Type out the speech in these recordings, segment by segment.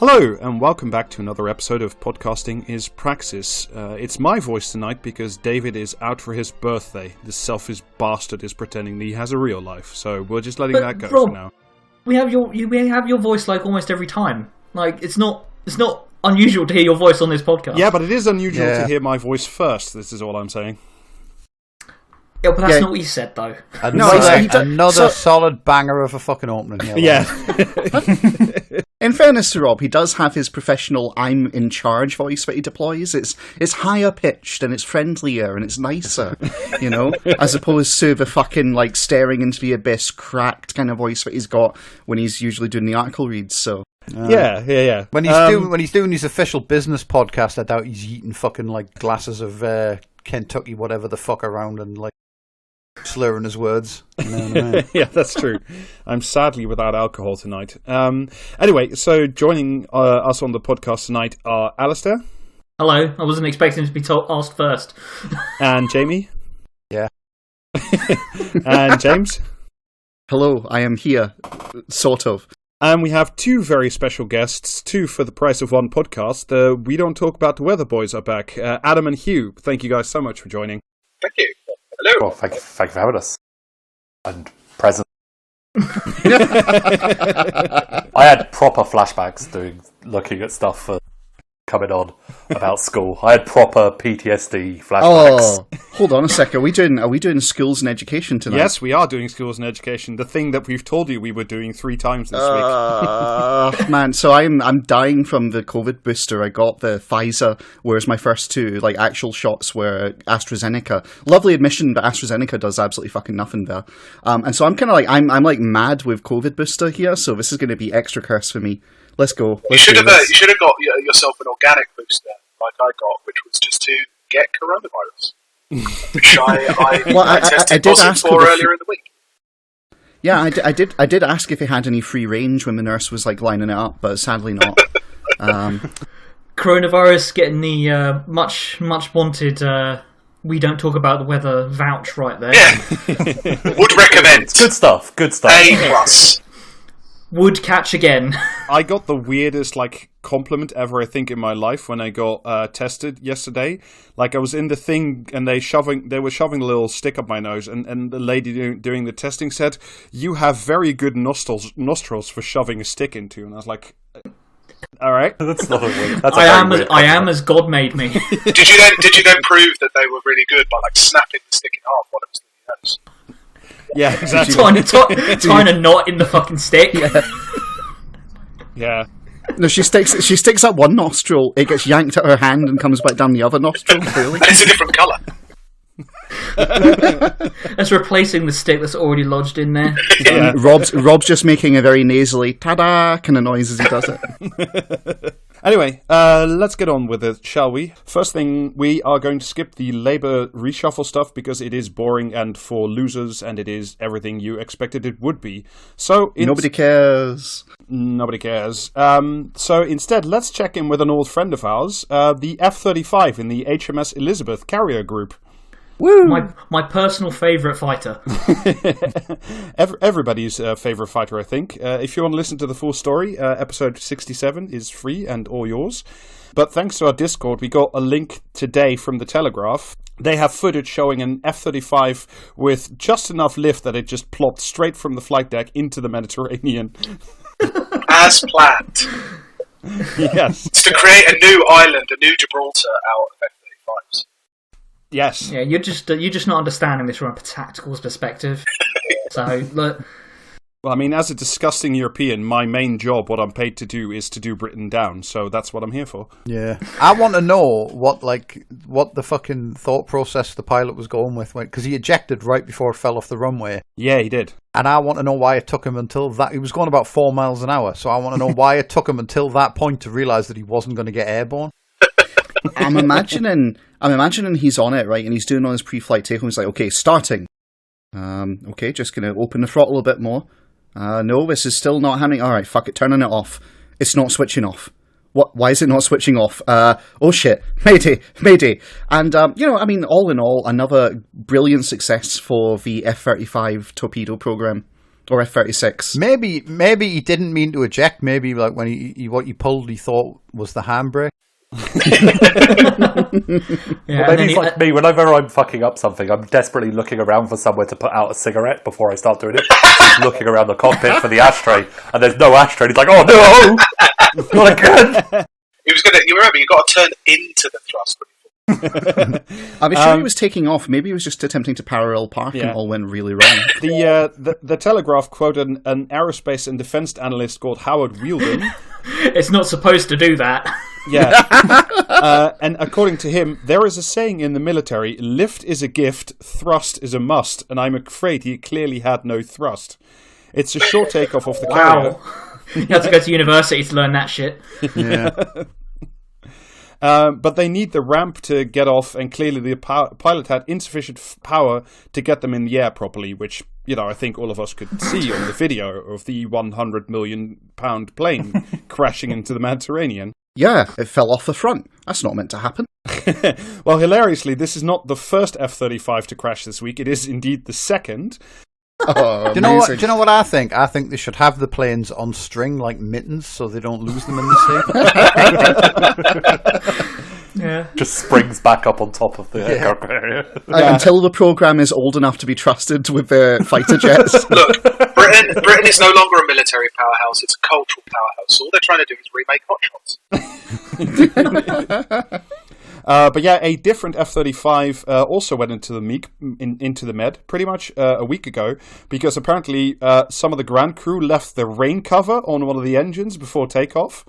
Hello, and welcome back to another episode of Podcasting is Praxis. It's my voice tonight because David is out for his birthday. This selfish bastard is pretending that he has a real life, so we're just letting that go Rob, for now. We have your voice like almost every time. Like it's not unusual to hear your voice on this podcast. Yeah, but it is unusual to hear my voice first. This is all I'm saying. Yeah, but that's not what you said, though. Another solid banger of a fucking opening. Yeah. In fairness to Rob, he does have his professional "I'm in charge" voice that he deploys. It's higher pitched and it's friendlier and it's nicer, as opposed to the fucking like staring into the abyss, cracked kind of voice that he's got when he's usually doing the article reads. So. Yeah. When he's doing his official business podcast, I doubt he's eating fucking like glasses of Kentucky whatever the fuck around and like slurring his words. Yeah, that's true. I'm sadly without alcohol tonight. Anyway, so joining us on the podcast tonight are Alistair. Hello. I wasn't expecting to be asked first. And Jamie. Yeah. And James. Hello, I am here, sort of. And we have two very special guests, two for the price of one podcast. The We Don't Talk About the Weather boys are back. Adam and Huw, thank you guys so much for joining. Thank you. Hello. Well, thank you for having us. And present. I had proper flashbacks looking at stuff coming on about school. I had proper PTSD flashbacks. Oh, hold on a second. Are we doing schools and education tonight? Yes, we are doing schools and education. The thing that we've told you we were doing 3 times this week. Man, so I'm dying from the COVID booster. I got the Pfizer, whereas my first 2 like actual shots were AstraZeneca. Lovely admission, but AstraZeneca does absolutely fucking nothing there. And so I'm kind of like I'm like mad with COVID booster here. So this is going to be extra curse for me. Let's go. You should have got yourself an organic booster like I got, which was just to get coronavirus, which I tested positive for earlier in the week. Yeah, I did ask if it had any free range when the nurse was like lining it up, but sadly not. Coronavirus getting the much wanted. We don't talk about the weather vouch right there. Yeah, would recommend. Good stuff. A+. Would catch again. I got the weirdest compliment ever, I think, in my life when I got tested yesterday. Like I was in the thing and they were shoving a little stick up my nose, and the lady doing the testing said, "You have very good nostrils for shoving a stick into." And I was like, all right. That's not a weird. I am as God made me. Did you then prove that they were really good by snapping the stick in half while it was in your nose? Yeah, exactly. Tying a knot in the fucking stick. Yeah. No, she sticks up one nostril, it gets yanked out her hand and comes back down the other nostril, clearly. And it's a different colour. That's replacing the stick that's already lodged in there. Yeah. Rob's just making a very nasally ta-da kind of noise as he does it. Anyway, let's get on with it, shall we? First thing, we are going to skip the Labour reshuffle stuff because it is boring and for losers, and it is everything you expected it would be. So nobody cares. Nobody cares. So instead, let's check in with an old friend of ours, the F-35 in the HMS Elizabeth carrier group. Woo! My personal favourite fighter. Everybody's favourite fighter, I think. If you want to listen to the full story, episode 67 is free and all yours. But thanks to our Discord, we got a link today from the Telegraph. They have footage showing an F-35 with just enough lift that it just plopped straight from the flight deck into the Mediterranean. As planned. Yes. It's to create a new island, a new Gibraltar out of F-35s. Yes. Yeah, you're just not understanding this from a tactical perspective. So, look. Well, I mean, as a disgusting European, my main job, what I'm paid to do, is to do Britain down. So that's what I'm here for. Yeah. I want to know what the fucking thought process the pilot was going with, because he ejected right before it fell off the runway. Yeah, he did. And I want to know why it took him until that. He was going about 4 miles an hour. So I want to know why it took him until that point to realise that he wasn't going to get airborne. I'm imagining he's on it, right, and he's doing all his pre-flight take-home. He's like, okay, starting. Okay, just going to open the throttle a bit more. No, this is still not happening. All right, fuck it, turning it off. It's not switching off. What? Why is it not switching off? Oh shit, Mayday. And, all in all, another brilliant success for the F-35 torpedo program. or F-36. Maybe he didn't mean to eject. Maybe like when what he pulled, he thought was the handbrake. Well, maybe it's like me. Whenever I'm fucking up something, I'm desperately looking around for somewhere to put out a cigarette before I start doing it. Just looking around the cockpit for the ashtray, and there's no ashtray. He's like, "Oh no, not again!" He was gonna. You remember, you got to turn into the thrust. I'm sure he was taking off. Maybe he was just attempting to parallel park and it all went really wrong. The Telegraph quoted an aerospace and defense analyst called Howard Wielden. It's not supposed to do that. Yeah. And according to him, there is a saying in the military, lift is a gift, thrust is a must, and I'm afraid he clearly had no thrust. It's a short takeoff of the carrier. Wow. You had to go to university to learn that shit. Yeah. But they need the ramp to get off, and clearly the pilot had insufficient power to get them in the air properly, which, I think all of us could see on the video of the £100 million plane crashing into the Mediterranean. Yeah, it fell off the front. That's not meant to happen. Well, hilariously, this is not the first F-35 to crash this week. It is indeed the second. Oh, do you know what I think? I think they should have the planes on string like mittens so they don't lose them in the sea. Yeah. Just springs back up on top of the aircraft carrier. Until the programme is old enough to be trusted with the fighter jets. Look, Britain is no longer a military powerhouse, it's a cultural powerhouse. All they're trying to do is remake Hot Shots. But yeah, a different F-35 also went into the Med pretty much a week ago, because apparently some of the ground crew left the rain cover on one of the engines before takeoff.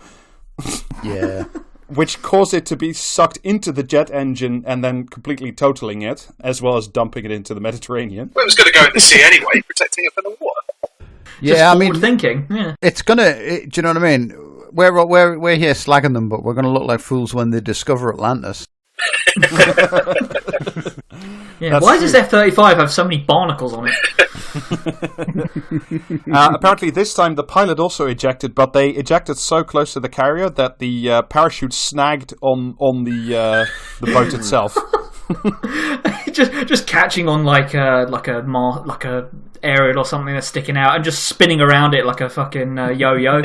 Yeah. Which caused it to be sucked into the jet engine and then completely totaling it, as well as dumping it into the Mediterranean. Well, it was going to go in the sea anyway, protecting it from the water. Yeah, I mean, thinking. Yeah. It's gonna. Do you know what I mean? We're here slagging them, but we're gonna look like fools when they discover Atlantis. Yeah. Why does this F-35 have so many barnacles on it? Apparently, this time the pilot also ejected, but they ejected so close to the carrier that the parachute snagged on the boat itself. just catching on like a aerial or something that's sticking out and just spinning around it like a fucking yo-yo.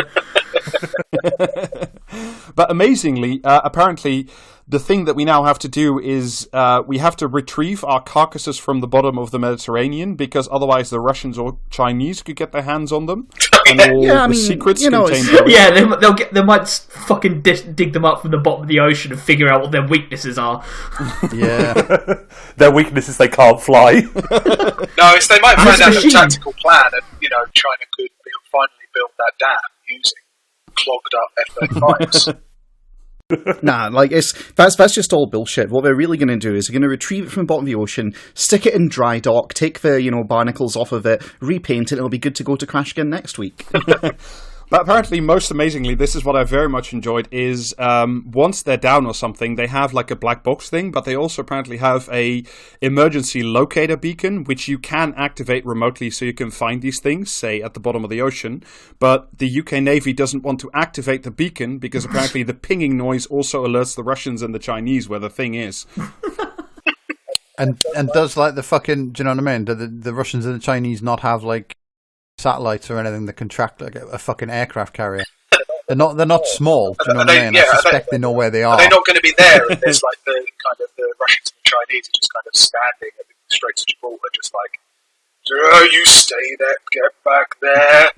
But amazingly, apparently, the thing that we now have to do is we have to retrieve our carcasses from the bottom of the Mediterranean, because otherwise the Russians or Chinese could get their hands on them. And all the secrets contained therein. Yeah, they might fucking dig them up from the bottom of the ocean and figure out what their weaknesses are. Yeah. Their weakness is they can't fly. No, it's they might find out a tactical plan, and China could finally build that dam using clogged up F-35s. Nah, that's just all bullshit. What they're really going to do is they're going to retrieve it from the bottom of the ocean, stick it in dry dock, take the barnacles off of it, repaint it, and it'll be good to go to crash again next week. But apparently, most amazingly, this is what I very much enjoyed, is once they're down or something, they have like a black box thing, but they also apparently have a emergency locator beacon, which you can activate remotely so you can find these things, say, at the bottom of the ocean. But the UK Navy doesn't want to activate the beacon because apparently the pinging noise also alerts the Russians and the Chinese where the thing is. And does like the fucking, do you know what I mean? Do the Russians and the Chinese not have like satellites or anything that can track like a fucking aircraft carrier? They're not small. Do you know what I mean? I suspect they know where they are. Are they not going to be there? And there's like the Russians and the Chinese are just kind of standing at the Straits of Gibraltar, just like, you stay there, get back there.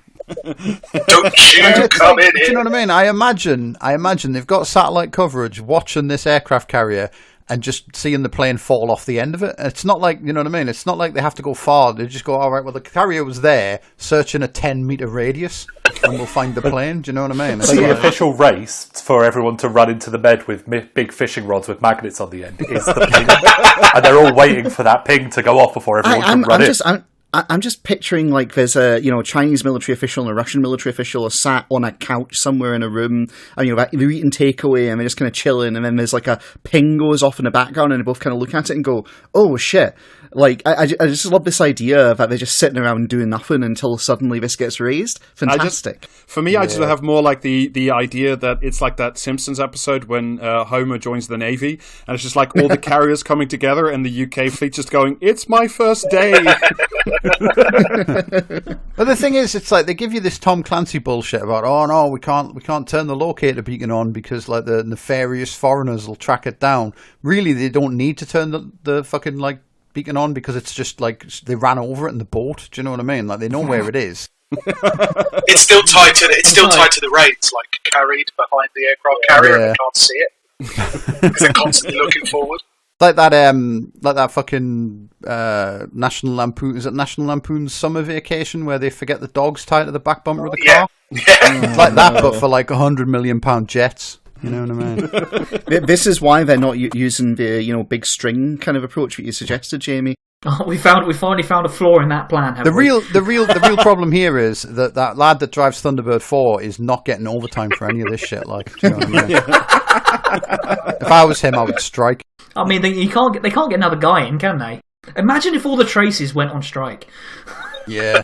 Don't you come in. Do you know what I mean? I imagine they've got satellite coverage watching this aircraft carrier and just seeing the plane fall off the end of it. It's not like, you know what I mean? It's not like they have to go far. They just go, all right, well, the carrier was there, searching a 10-meter radius, and we'll find the plane. Do you know what I mean? So the official race for everyone to run into the Med with big fishing rods with magnets on the end is the ping. And they're all waiting for that ping to go off before everyone can run in. I'm just picturing like there's a Chinese military official and a Russian military official are sat on a couch somewhere in a room, and they're eating takeaway and they're just kind of chilling, and then there's like a ping goes off in the background, and they both kind of look at it and go, "Oh shit!" Like I just love this idea that they're just sitting around doing nothing until suddenly this gets raised. Fantastic. I just have more like the idea that it's like that Simpsons episode when Homer joins the Navy, and it's just like all the carriers coming together, and the UK fleet just going, "It's my first day." But the thing is, it's like they give you this Tom Clancy bullshit about, oh no, we can't turn the locator beacon on because like the nefarious foreigners will track it down. Really, they don't need to turn the fucking like beacon on because it's just like they ran over it in the boat. Do you know what I mean? Like they know where it is. It's still tied to the rails, like carried behind the aircraft carrier, and they can't see it because they're constantly looking forward. Like that fucking National Lampoon. Is it National Lampoon's Summer Vacation where they forget the dogs tied to the back bumper of the car? It's like that, but for like £100 million jets. You know what I mean? This is why they're not using the big string kind of approach that you suggested, Jamie. Oh, we finally found a flaw in that plan. The real problem here is that lad that drives Thunderbird 4 is not getting overtime for any of this shit. Like, you know what I mean? If I was him, I would strike. I mean, they can't get another guy in, can they? Imagine if all the Traces went on strike. Yeah.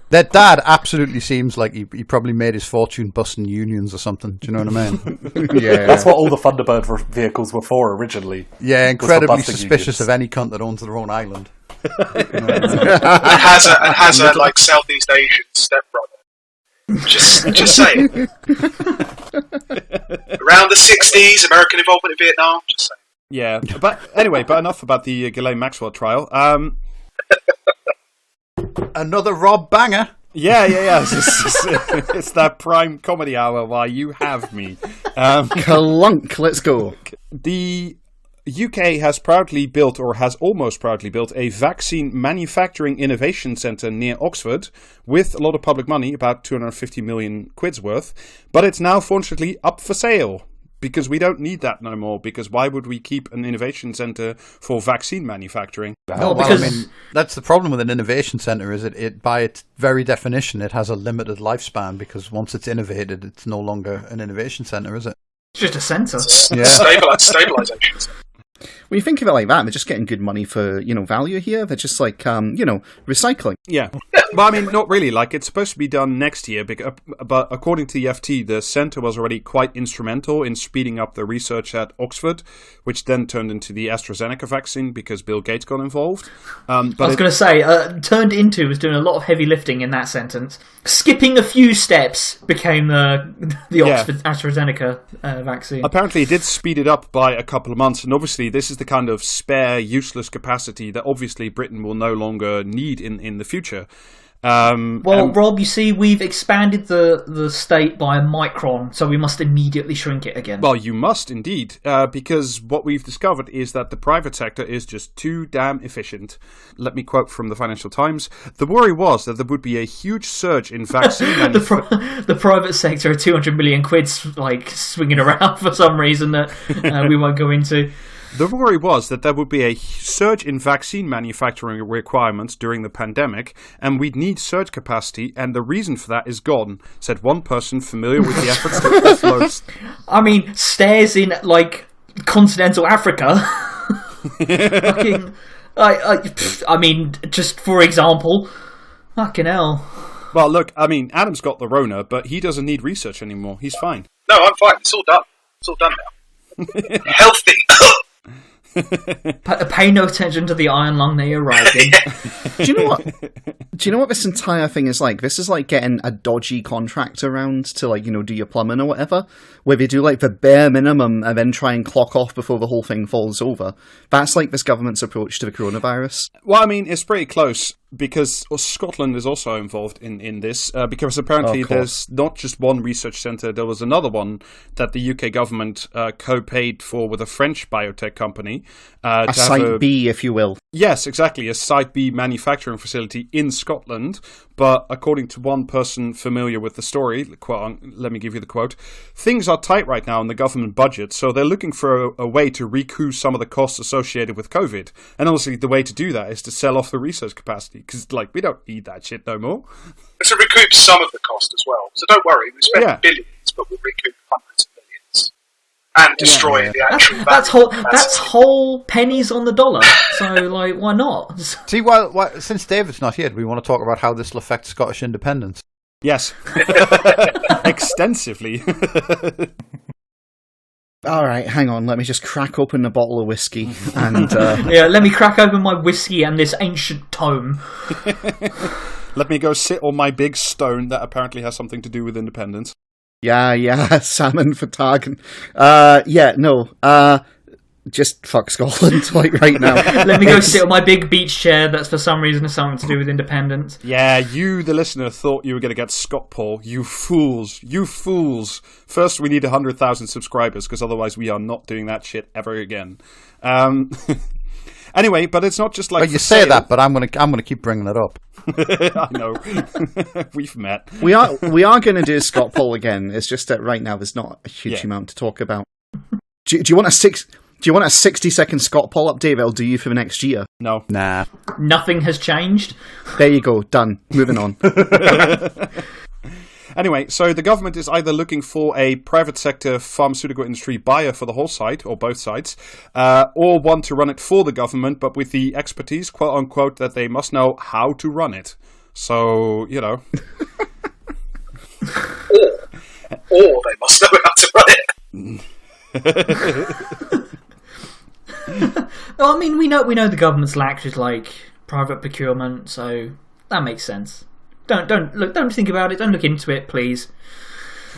Their dad absolutely seems like he probably made his fortune busting unions or something. Do you know what I mean? Yeah. That's what all the Thunderbird vehicles were for originally. Yeah, incredibly suspicious of any cunt that owns their own island. And has a like Southeast Asian stepbrother. Just saying. Around the 60s, American involvement in Vietnam. Just saying. Yeah, but anyway, enough about the Ghislaine Maxwell trial. Another Rob banger. Yeah. It's that prime comedy hour while you have me. Clunk, let's go. The UK has proudly built, or has almost proudly built, a vaccine manufacturing innovation centre near Oxford with a lot of public money, about 250 million quid's worth, but it's now fortunately up for sale. Because we don't need that no more. Because why would we keep an innovation centre for vaccine manufacturing? No, well, I mean, that's the problem with an innovation centre. Is it by its very definition, it has a limited lifespan. Because once it's innovated, it's no longer an innovation centre, is it? It's just a centre. Yeah. Stabilisation. When you think of it like that, they're just getting good money for value here. They're just like recycling. Yeah. Well, I mean, not really. Like, it's supposed to be done next year, but according to the FT, the centre was already quite instrumental in speeding up the research at Oxford, which then turned into the AstraZeneca vaccine because Bill Gates got involved. But I was going to say, turned into was doing a lot of heavy lifting in that sentence. Skipping a few steps became the Oxford AstraZeneca vaccine. Apparently, it did speed it up by a couple of months, and obviously, this is the kind of spare, useless capacity that obviously Britain will no longer need in the future. Rob, you see, we've expanded the state by a micron, so we must immediately shrink it again. Well, you must indeed, because what we've discovered is that the private sector is just too damn efficient. Let me quote from the Financial Times. The worry was that there would be a huge surge in vaccine the private sector, 200 million quid's like swinging around for some reason that we won't go into. The worry was that there would be a surge in vaccine manufacturing requirements during the pandemic, and we'd need surge capacity, and the reason for that is gone, said one person familiar with the efforts to offload. I mean, stairs in, like, continental Africa. Fucking, I mean, just for example, fucking hell. Well, look, I mean, Adam's got the Rona, but he doesn't need research anymore. He's fine. No, I'm fine. It's all done. It's all done now. Healthy. Pay no attention to the iron lung they arrived in. Do you know what this entire thing is like? This is like getting a dodgy contract around to, like, do your plumbing or whatever, where they do like the bare minimum and then try and clock off before the whole thing falls over. That's like this government's approach to the coronavirus. Well, I mean, it's pretty close, because Scotland is also involved in this, because apparently there's not just one research centre, there was another one that the UK government co-paid for with a French biotech company. A Site B, if you will. Yes, exactly, a Site B manufacturing facility in Scotland, but according to one person familiar with the story, let me give you the quote, things are tight right now in the government budget, so they're looking for a way to recoup some of the costs associated with COVID. And obviously the way to do that is to sell off the research capacity, because, like, we don't need that shit no more. And to recoup some of the cost as well. So don't worry, we spend billions, but we'll recoup hundreds of millions. And destroy the actual value. That's whole pennies on the dollar. So, like, why not? See, since David's not here, do we want to talk about how this will affect Scottish independence? Yes. Extensively. All right, hang on. Let me just crack open a bottle of whiskey and let me crack open my whiskey and this ancient tome. Let me go sit on my big stone that apparently has something to do with independence. Yeah, salmon for Targan. Just fuck Scotland, like, right now. Let me go sit on my big beach chair that's for some reason has something to do with independence. Yeah, you, the listener, thought you were going to get Scott Paul. You fools. You fools. First, we need 100,000 subscribers, because otherwise we are not doing that shit ever again. Anyway, but it's not just like... But you say that, but I'm gonna keep bringing it up. I know. We've met. We are going to do Scott Paul again. It's just that right now there's not a huge amount to talk about. Do you want a 60-second Scott Paul update that'll do you for the next year? No. Nah. Nothing has changed. There you go. Done. Moving on. Anyway, so the government is either looking for a private sector pharmaceutical industry buyer for the whole site, or both sites, or want to run it for the government, but with the expertise, quote unquote, that they must know how to run it. So, you know. Or they must know how to run it. Well, I mean, we know the government's lacked with like private procurement, so that makes sense. Don't think about it. Don't look into it, please.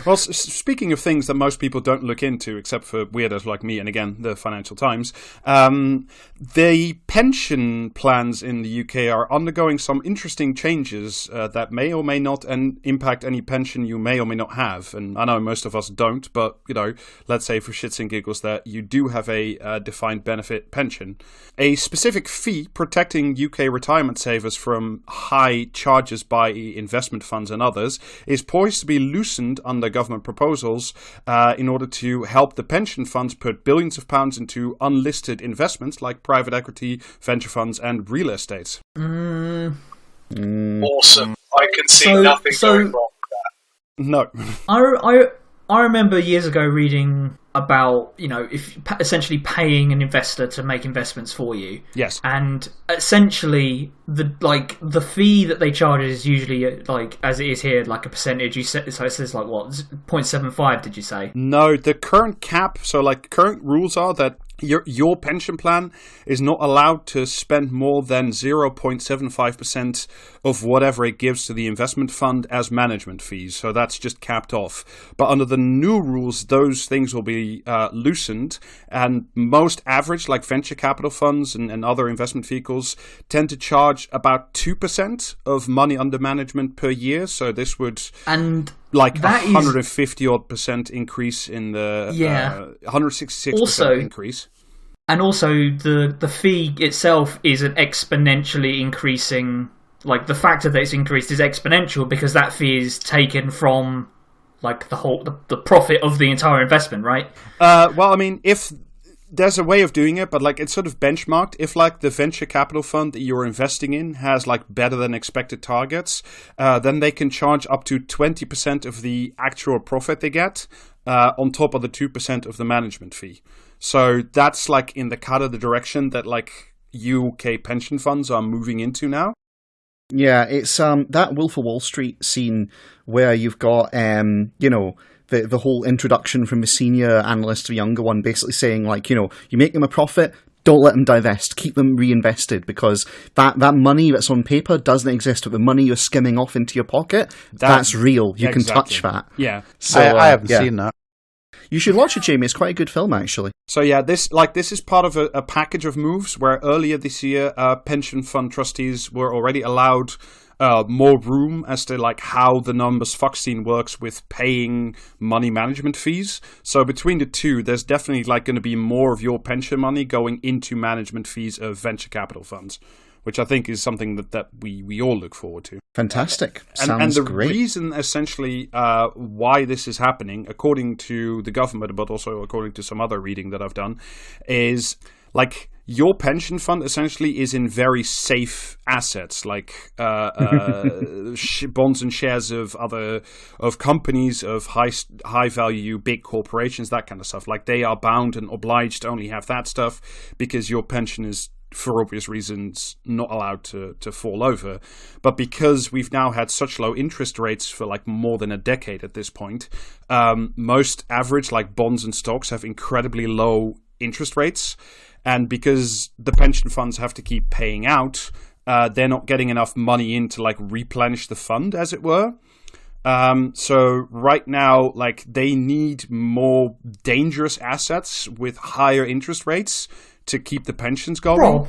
Well, speaking of things that most people don't look into, except for weirdos like me and, again, the Financial Times, the pension plans in the UK are undergoing some interesting changes that may or may not impact any pension you may or may not have. And I know most of us don't, but, you know, let's say for shits and giggles that you do have a defined benefit pension. A specific fee protecting UK retirement savers from high charges by investment funds and others is poised to be loosened under government proposals in order to help the pension funds put billions of pounds into unlisted investments like private equity, venture funds, and real estate. Awesome. I can see nothing going wrong with that. No. I remember years ago reading about, you know, if essentially paying an investor to make investments for you. Yes. And essentially the fee that they charge is usually like, as it is here, like a percentage. So it says like what, 0.75? Did you say? No, the current cap. So like current rules are that your pension plan is not allowed to spend more than 0.75% of whatever it gives to the investment fund as management fees. So that's just capped off. But under the new rules, those things will be loosened, and most average, like venture capital funds and other investment vehicles, tend to charge about 2% of money under management per year. So this would... And... like 150 odd percent increase in the 166% increase. And also the fee itself is an exponentially increasing, like the factor that it's increased is exponential because that fee is taken from like the profit of the entire investment, right? Well, I mean, if there's a way of doing it, but like it's sort of benchmarked. If like the venture capital fund that you're investing in has like better than expected targets, then they can charge up to 20% of the actual profit they get on top of the 2% of the management fee. So that's like in the kind of the direction that like UK pension funds are moving into now. Yeah, it's that Wolf of Wall Street scene where you've got you know, the whole introduction from the senior analyst to the younger one basically saying, like, you know, you make them a profit, don't let them divest, keep them reinvested, because that money that's on paper doesn't exist, but the money you're skimming off into your pocket, that's real. You can touch that. Yeah. So I haven't seen that. You should watch it, Jamie. It's quite a good film, actually. So yeah, this is part of a package of moves where earlier this year, pension fund trustees were already allowed more room as to like how the numbers Foxteen works with paying money management fees. So between the two, there's definitely like going to be more of your pension money going into management fees of venture capital funds, which I think is something that we all look forward to. Fantastic. And the great. reason, essentially, why this is happening, according to the government, but also according to some other reading that I've done, is like your pension fund essentially is in very safe assets, like bonds and shares of companies of high value, big corporations, that kind of stuff. Like they are bound and obliged to only have that stuff because your pension is, for obvious reasons, not allowed to fall over. But because we've now had such low interest rates for like more than a decade at this point, most average like bonds and stocks have incredibly low interest rates. And because the pension funds have to keep paying out, they're not getting enough money in to like replenish the fund, as it were. So right now, like, they need more dangerous assets with higher interest rates to keep the pensions going.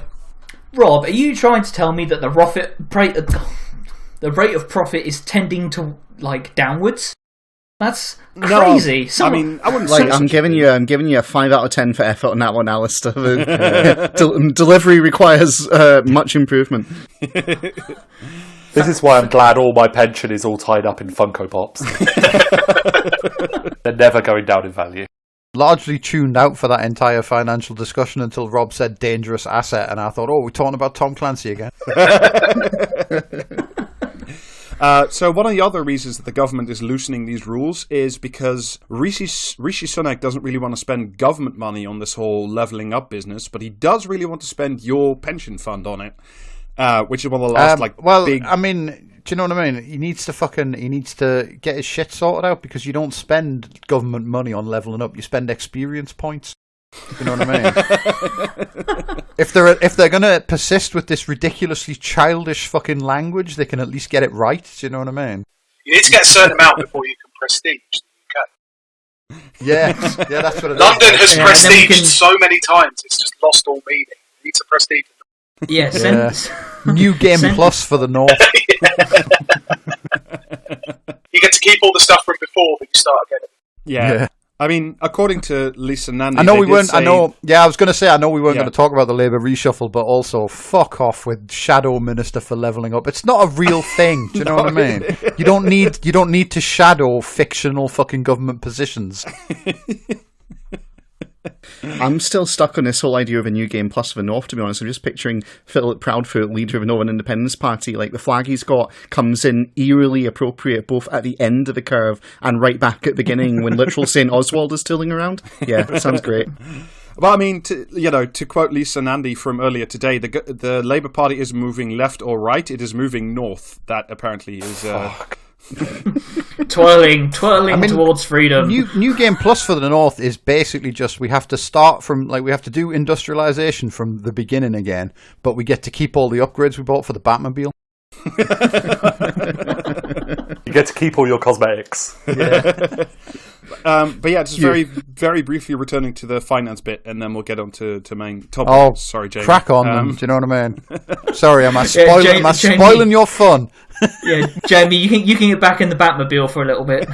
Rob, are you trying to tell me that the rate of profit is tending to like downwards? That's crazy. No, I mean, I wouldn't like say I'm giving you a 5 out of 10 for effort on that one, Alistair. Delivery requires much improvement. This is why I'm glad all my pension is all tied up in Funko Pops. They're never going down in value. Largely tuned out for that entire financial discussion until Rob said dangerous asset, and I thought, oh, we're talking about Tom Clancy again. So one of the other reasons that the government is loosening these rules is because Rishi Sunak doesn't really want to spend government money on this whole levelling up business, but he does really want to spend your pension fund on it, which is one of the last big... I mean, do you know what I mean? He needs to get his shit sorted out, because you don't spend government money on levelling up. You spend experience points. You know what I mean? If they're gonna persist with this ridiculously childish fucking language, they can at least get it right. Do you know what I mean? You need to get a certain amount before you can prestige the UK. Yeah, that's what it London is. has prestiged so many times, it's just lost all meaning. You need to prestige. New Game Plus for the North. You get to keep all the stuff from before, but you start again. Yeah. I mean, according to Lisa Nandy, I know we weren't going to talk about the Labour reshuffle, but also fuck off with shadow minister for levelling up. It's not a real thing. Do you know what I mean? You don't need to shadow fictional fucking government positions. I'm still stuck on this whole idea of a new Game Plus for the North, to be honest. I'm just picturing Philip Proudfoot, leader of the Northern Independence Party. Like, the flag he's got comes in eerily appropriate, both at the end of the curve and right back at the beginning when literal St. Oswald is tooling around. Yeah, that sounds great. Well, I mean, to quote Lisa Nandy from earlier today, the Labour Party is moving left or right. It is moving north. That apparently is... twirling towards freedom. New Game Plus for the North is basically just we have to start from, like, we have to do industrialization from the beginning again, but we get to keep all the upgrades we bought for the Batmobile. You get to keep all your cosmetics. Yeah. But yeah, just very, very briefly returning to the finance bit, and then we'll get on to main topic. Oh, sorry, Jamie. Crack on them. Do you know what I mean? Sorry, am I spoiling your fun? Yeah, Jamie, you can get back in the Batmobile for a little bit.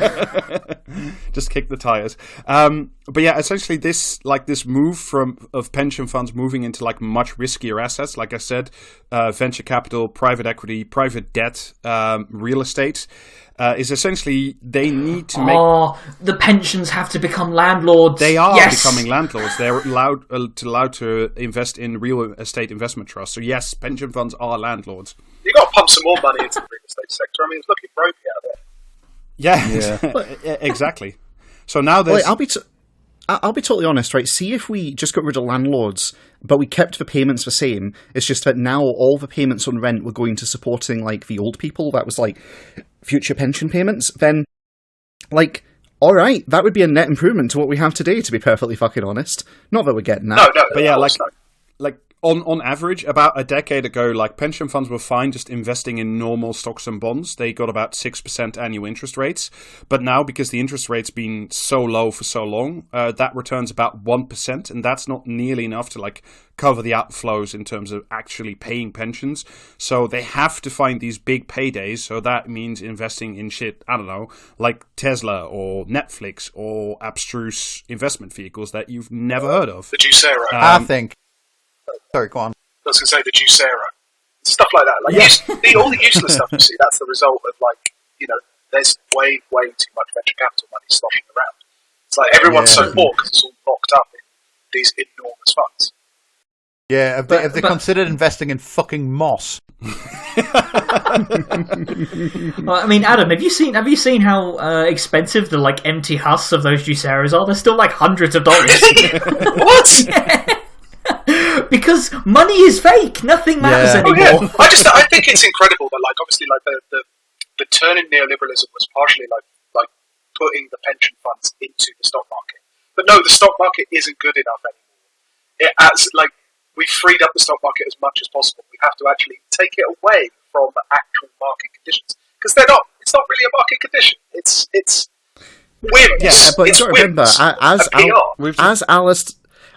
Just kick the tires. But yeah, essentially this move of pension funds moving into like much riskier assets, like I said, venture capital, private equity, private debt, real estate. Is essentially they need to make... Oh, the pensions have to become landlords. They are becoming landlords. They're allowed to invest in real estate investment trusts. So yes, pension funds are landlords. You've got to pump some more money into the real estate sector. I mean, it's looking ropey out there. Yeah. Exactly. So now there's... I'll be totally honest, right? See if we just got rid of landlords, but we kept the payments the same. It's just that now all the payments on rent were going to supporting, like, the old people. That was, like, future pension payments. Then, like, all right, that would be a net improvement to what we have today, to be perfectly fucking honest. Not that we're getting that. No. But yeah, like on average, about a decade ago, like, pension funds were fine just investing in normal stocks and bonds. They got about 6% annual interest rates. But now, because the interest rate's been so low for so long, that returns about 1%, and that's not nearly enough to, like, cover the outflows in terms of actually paying pensions. So they have to find these big paydays, so that means investing in shit, I don't know, like Tesla or Netflix or abstruse investment vehicles that you've never heard of. The Juicero. I think... Sorry, go on. I was going to say the Juicero. Stuff like that. Like, all the useless stuff you see, that's the result of, like, there's way, way too much venture capital money sloshing around. It's like everyone's so poor because it's all locked up in these enormous funds. Yeah, have they considered investing in fucking moss? Well, I mean, Adam, have you seen how expensive the, like, empty husks of those Juiceros are? They're still like hundreds of dollars. What? Yeah. Because money is fake. Nothing matters anymore. Oh, yeah. I think it's incredible that, like, obviously, like, the turn in neoliberalism was partially like putting the pension funds into the stock market. But no, the stock market isn't good enough anymore. we've freed up the stock market as much as possible. We have to actually take it away from actual market conditions because they're not. It's not really a market condition. It's whims. Yeah, but it's you've got to remember, PR.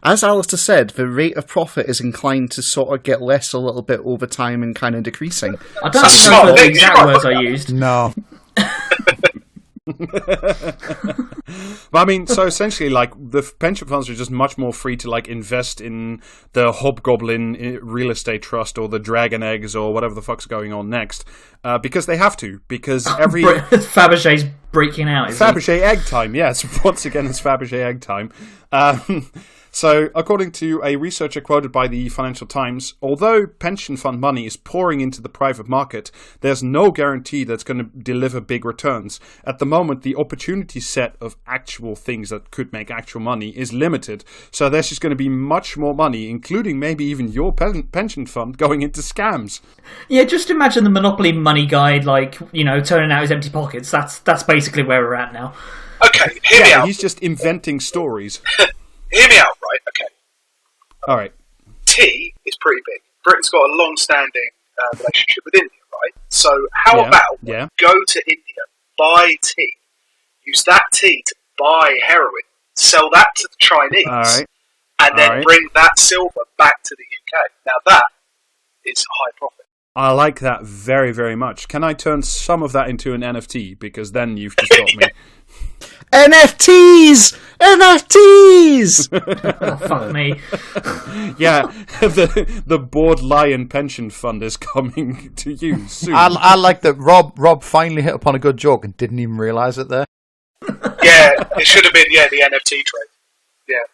as Alistair said, the rate of profit is inclined to sort of get less a little bit over time and kind of decreasing. I don't think those were the exact words I used. No. But I mean, so essentially, like, the pension funds are just much more free to, like, invest in the Hobgoblin real estate trust or the Dragon Eggs or whatever the fuck's going on next, because they have to, because every... Fabergé's breaking out, is Fabergé egg time, yes. Once again, it's Fabergé egg time. So, according to a researcher quoted by the Financial Times, although pension fund money is pouring into the private market, there's no guarantee that it's going to deliver big returns. At the moment, the opportunity set of actual things that could make actual money is limited. So there's just going to be much more money, including maybe even your pension fund, going into scams. Yeah, just imagine the Monopoly money guy, like, turning out his empty pockets. That's basically where we're at now. Okay, hear me out. He's just inventing stories. Hear me out, right? Okay. All right. Tea is pretty big. Britain's got a long-standing relationship with India, right? So how about go to India, buy tea, use that tea to buy heroin, sell that to the Chinese, and then bring that silver back to the UK. Now that is high profit. I like that very, very much. Can I turn some of that into an NFT? Because then you've just got me. NFTs! Oh, fuck me. Yeah, the Bored Lion Pension Fund is coming to you soon. I like that Rob finally hit upon a good joke and didn't even realise it there. Yeah, it should have been, the NFT trade. Yeah.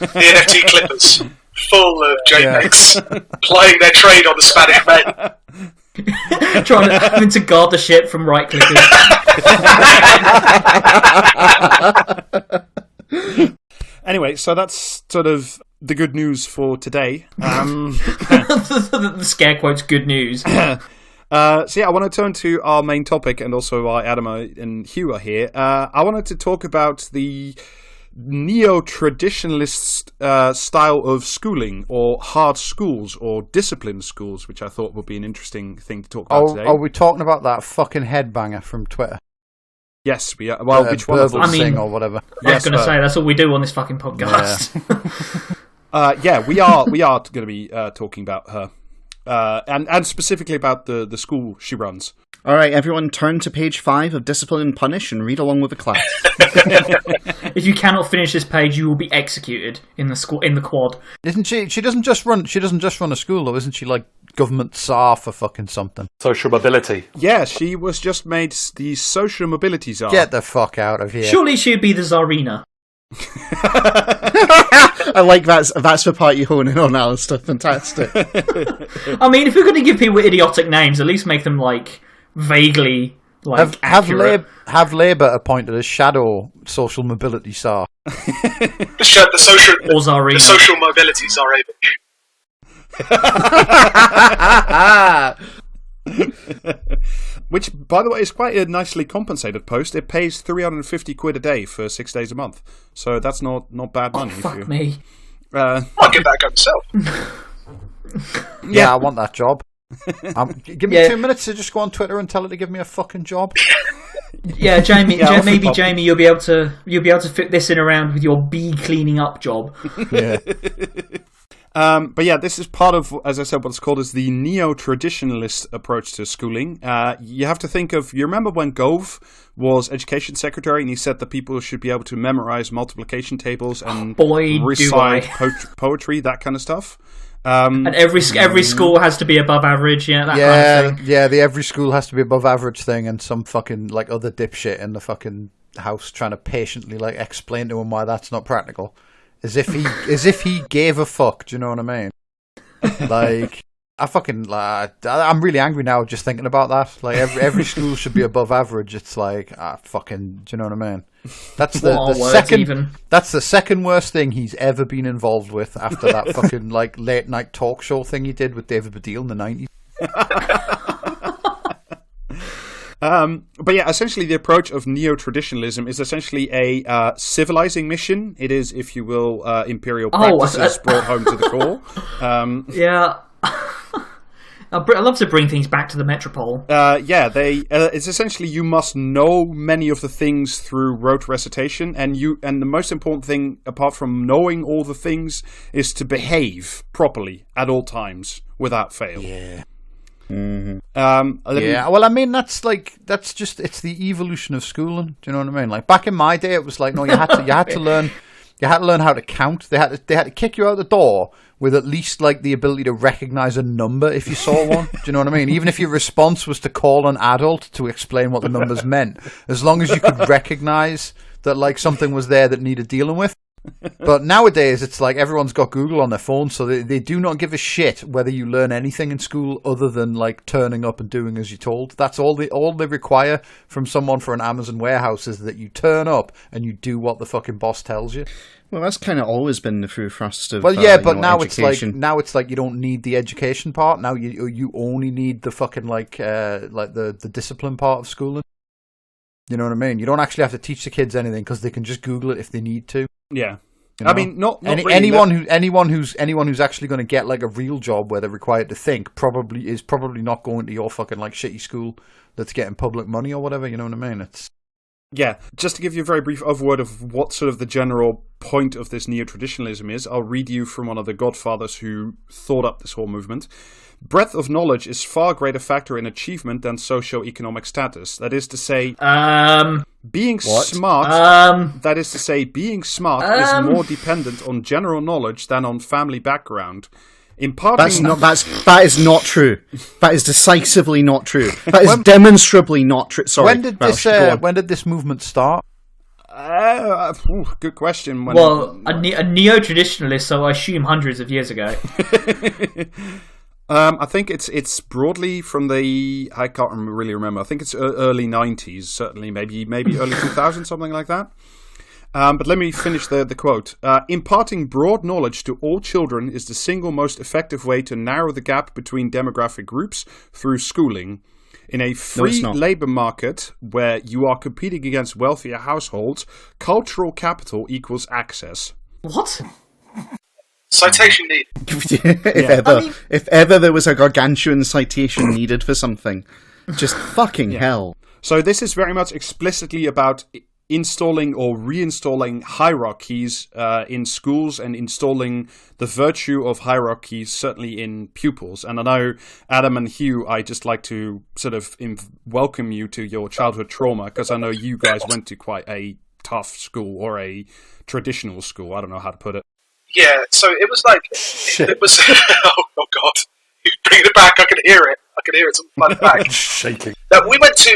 The NFT clippers. Full of JPEGs plying their trade on the Spanish men. Having to guard the ship from right clickers. Anyway, so that's sort of the good news for today. The scare quotes, good news. So I want to turn to our main topic, and also why Adam and Huw are here. I wanted to talk about the neo-traditionalist style of schooling, or hard schools, or disciplined schools, which I thought would be an interesting thing to talk about today. Are we talking about that fucking headbanger from Twitter? Yes, we are. Well, which one of them? Sing or whatever. I was going to say, that's all we do on this fucking podcast. We are going to be talking about her. And specifically about the school she runs. All right, everyone, turn to page 5 of Discipline and Punish and read along with the class. If you cannot finish this page, you will be executed in the quad. Isn't she? She doesn't just run a school, though, isn't she? Like government czar for fucking something. Social mobility. Yeah, she was just made the social mobility czar. Get the fuck out of here. Surely she'd be the czarina. I like that's the part you hone in on, Alistair. Fantastic. I mean, if we're going to give people idiotic names, at least make them like vaguely like accurate. Have Labour appointed a shadow social mobility czar. The social mobility Tsarevich. Which, by the way, is quite a nicely compensated post. It pays £350 a day for 6 days a month, so that's not bad money. Fuck me. I'll give that a go myself. Yeah, I want that job. Give me 2 minutes to just go on Twitter and tell it to give me a fucking job. Yeah, Jamie. Jamie, you'll be able to fit this in around with your bee cleaning up job. Yeah. But yeah, this is part of, as I said, what's called as the neo-traditionalist approach to schooling. You have to think of, you remember when Gove was education secretary and he said that people should be able to memorize multiplication tables and recite poetry, that kind of stuff? And every school has to be above average, kind of thing. Yeah, every school has to be above average thing, and some fucking like other dipshit in the fucking house trying to patiently like explain to him why that's not practical. As if he gave a fuck. Do you know what I mean? Like, I'm really angry now just thinking about that. Like, every school should be above average. It's like, fucking. Do you know what I mean? That's the second. Even? That's the second worst thing he's ever been involved with after that fucking like late night talk show thing he did with David Baddiel in the 90s. But yeah, essentially the approach of neo-traditionalism is essentially a civilizing mission. It is, if you will, imperial practices brought home to the core. Yeah. I love to bring things back to the metropole. It's essentially you must know many of the things through rote recitation, and the most important thing, apart from knowing all the things, is to behave properly at all times without fail. Yeah. Mm-hmm. Well, I mean, it's the evolution of schooling. Do you know what I mean? Like back in my day, it was like, no, you had to learn how to count. They had to kick you out the door with at least like the ability to recognize a number if you saw one. Do you know what I mean? Even if your response was to call an adult to explain what the numbers meant, as long as you could recognize that like something was there that needed dealing with. But nowadays, it's like everyone's got Google on their phone, so they do not give a shit whether you learn anything in school other than like turning up and doing as you're told. That's all they require from someone for an Amazon warehouse is that you turn up and you do what the fucking boss tells you. Well, that's kind of always been the true thrust of. Well, yeah, but now education. it's like you don't need the education part. Now you only need the fucking like the discipline part of schooling. You know what I mean? You don't actually have to teach the kids anything because they can just Google it if they need to. Yeah. You know? I mean, not really, anyone who's actually going to get like a real job where they're required to think probably not going to your fucking like shitty school that's getting public money or whatever. You know what I mean? Yeah, just to give you a very brief overword of what sort of the general point of this neo-traditionalism is, I'll read you from one of the godfathers who thought up this whole movement. Breadth of knowledge is far greater factor in achievement than socio-economic status. That is to say, being smart. That is to say, being smart is more dependent on general knowledge than on family background. That is not true. That is decisively not true. That is demonstrably not true. Sorry. When did this movement start? Good question. A neo-traditionalist, so I assume hundreds of years ago. I think it's broadly from I can't really remember. I think it's early 90s, certainly, maybe early 2000s, something like that. But let me finish the quote. Imparting broad knowledge to all children is the single most effective way to narrow the gap between demographic groups through schooling. In a free labor market where you are competing against wealthier households, cultural capital equals access. What? Citation needed. If ever there was a gargantuan citation needed for something, just fucking hell. So this is very much explicitly about installing or reinstalling hierarchies in schools and installing the virtue of hierarchies certainly in pupils. And I know, Adam and Huw, I just like to sort of welcome you to your childhood trauma because I know you guys went to quite a tough school or a traditional school. I don't know how to put it. Yeah, so it was like, it was, oh God, you're bringing it back, I can hear it. It's on the back. Shaking. We went to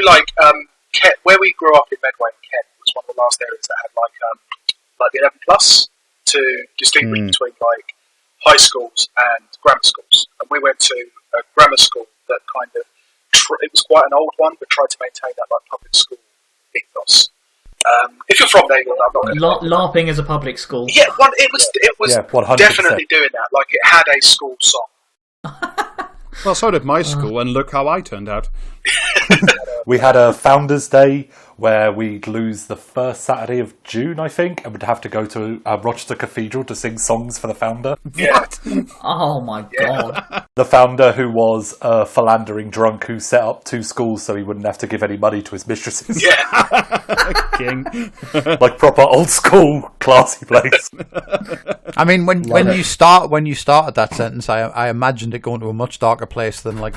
Kent, where we grew up in Medway in Kent, was one of the last areas that had like the 11 plus to distinguish between like high schools and grammar schools. And we went to a grammar school that kind of, it was quite an old one, but tried to maintain that like public school ethos. If you're from there, I'm not LARPing as a public school. Yeah, it was definitely doing that. Like it had a school song. Well, so did my school, and look how I turned out. We had a Founders Day where we'd lose the first Saturday of June, I think, and we'd have to go to Rochester Cathedral to sing songs for the founder. Yeah. What? Oh my God. The founder, who was a philandering drunk who set up 2 schools so he wouldn't have to give any money to his mistresses. Yeah. King. Like proper old school classy place. I mean, when you started that sentence, I imagined it going to a much darker place than like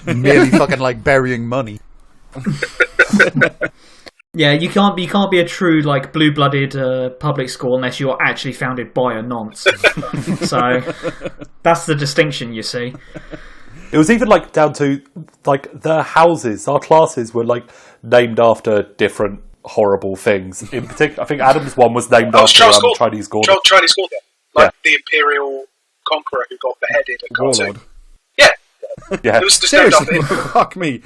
merely fucking like burying money. Yeah, you can't be a true like blue-blooded public school unless you're actually founded by a nonce. So that's the distinction, you see. It was even like down to like the houses. Our classes were like named after different horrible things. In particular, I think Adam's one was named after Chinese Gordon. Chinese Gordon, like the Imperial Conqueror who got beheaded at cartoon. Yeah, it was just named after him. Fuck me.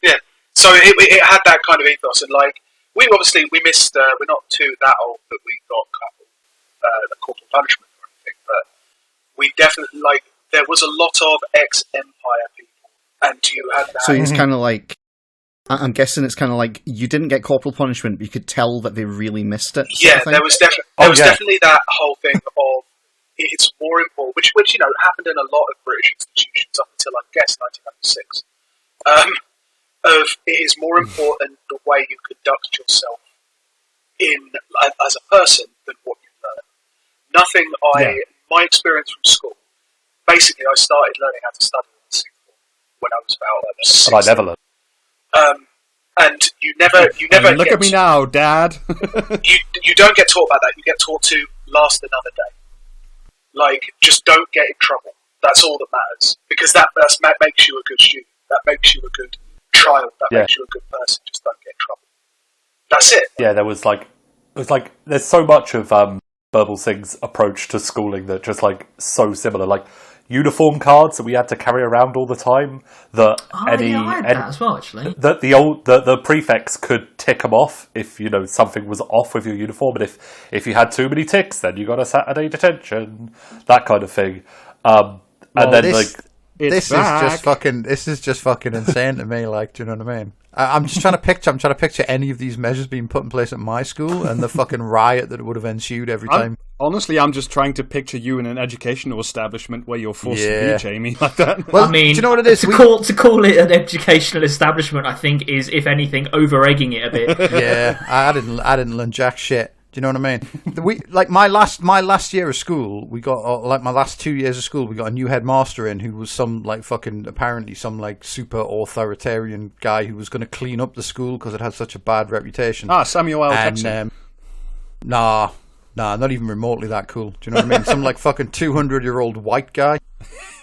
Yeah. So it had that kind of ethos, and like we missed. We're not that old that we got the corporal punishment or anything, but we definitely there was a lot of ex-Empire people, and you had that. So it's kind of like I'm guessing it's kind of like you didn't get corporal punishment, but you could tell that they really missed it. Yeah, there was definitely that whole thing of it's more important, which happened in a lot of British institutions up until I guess 1996. Of it is more important the way you conduct yourself as a person than what you learn. My experience from school. Basically, I started learning how to study in sixth form when I was about 16. And I never learned. And you never look at me now, Dad. you don't get taught about that. You get taught to last another day. Like, just don't get in trouble. That's all that matters, because that makes you a good student. That makes you a good child. That makes you a good person. Just don't get in trouble. That's it. Yeah, there's so much of Burble Singh's approach to schooling that just like so similar, like uniform cards that we had to carry around all the time. That I had that as well, actually. That the prefects could tick them off if something was off with your uniform, and if you had too many ticks, then you got a Saturday detention, that kind of thing. This is just fucking insane to me. Like, do you know what I mean? I'm trying to picture any of these measures being put in place at my school and the fucking riot that would have ensued every time. Honestly, I'm just trying to picture you in an educational establishment where you're forced to be, Jamie, like that. Well, I mean, do you know what it is? To call it an educational establishment, I think is, if anything, over-egging it a bit. Yeah, I didn't learn jack shit. Do you know what I mean? My last year of school, we got my last 2 years of school, we got a new headmaster in who was apparently some super authoritarian guy who was going to clean up the school because it had such a bad reputation. Samuel L. Jackson. Nah, not even remotely that cool. Do you know what I mean? Some fucking 200-year-old white guy.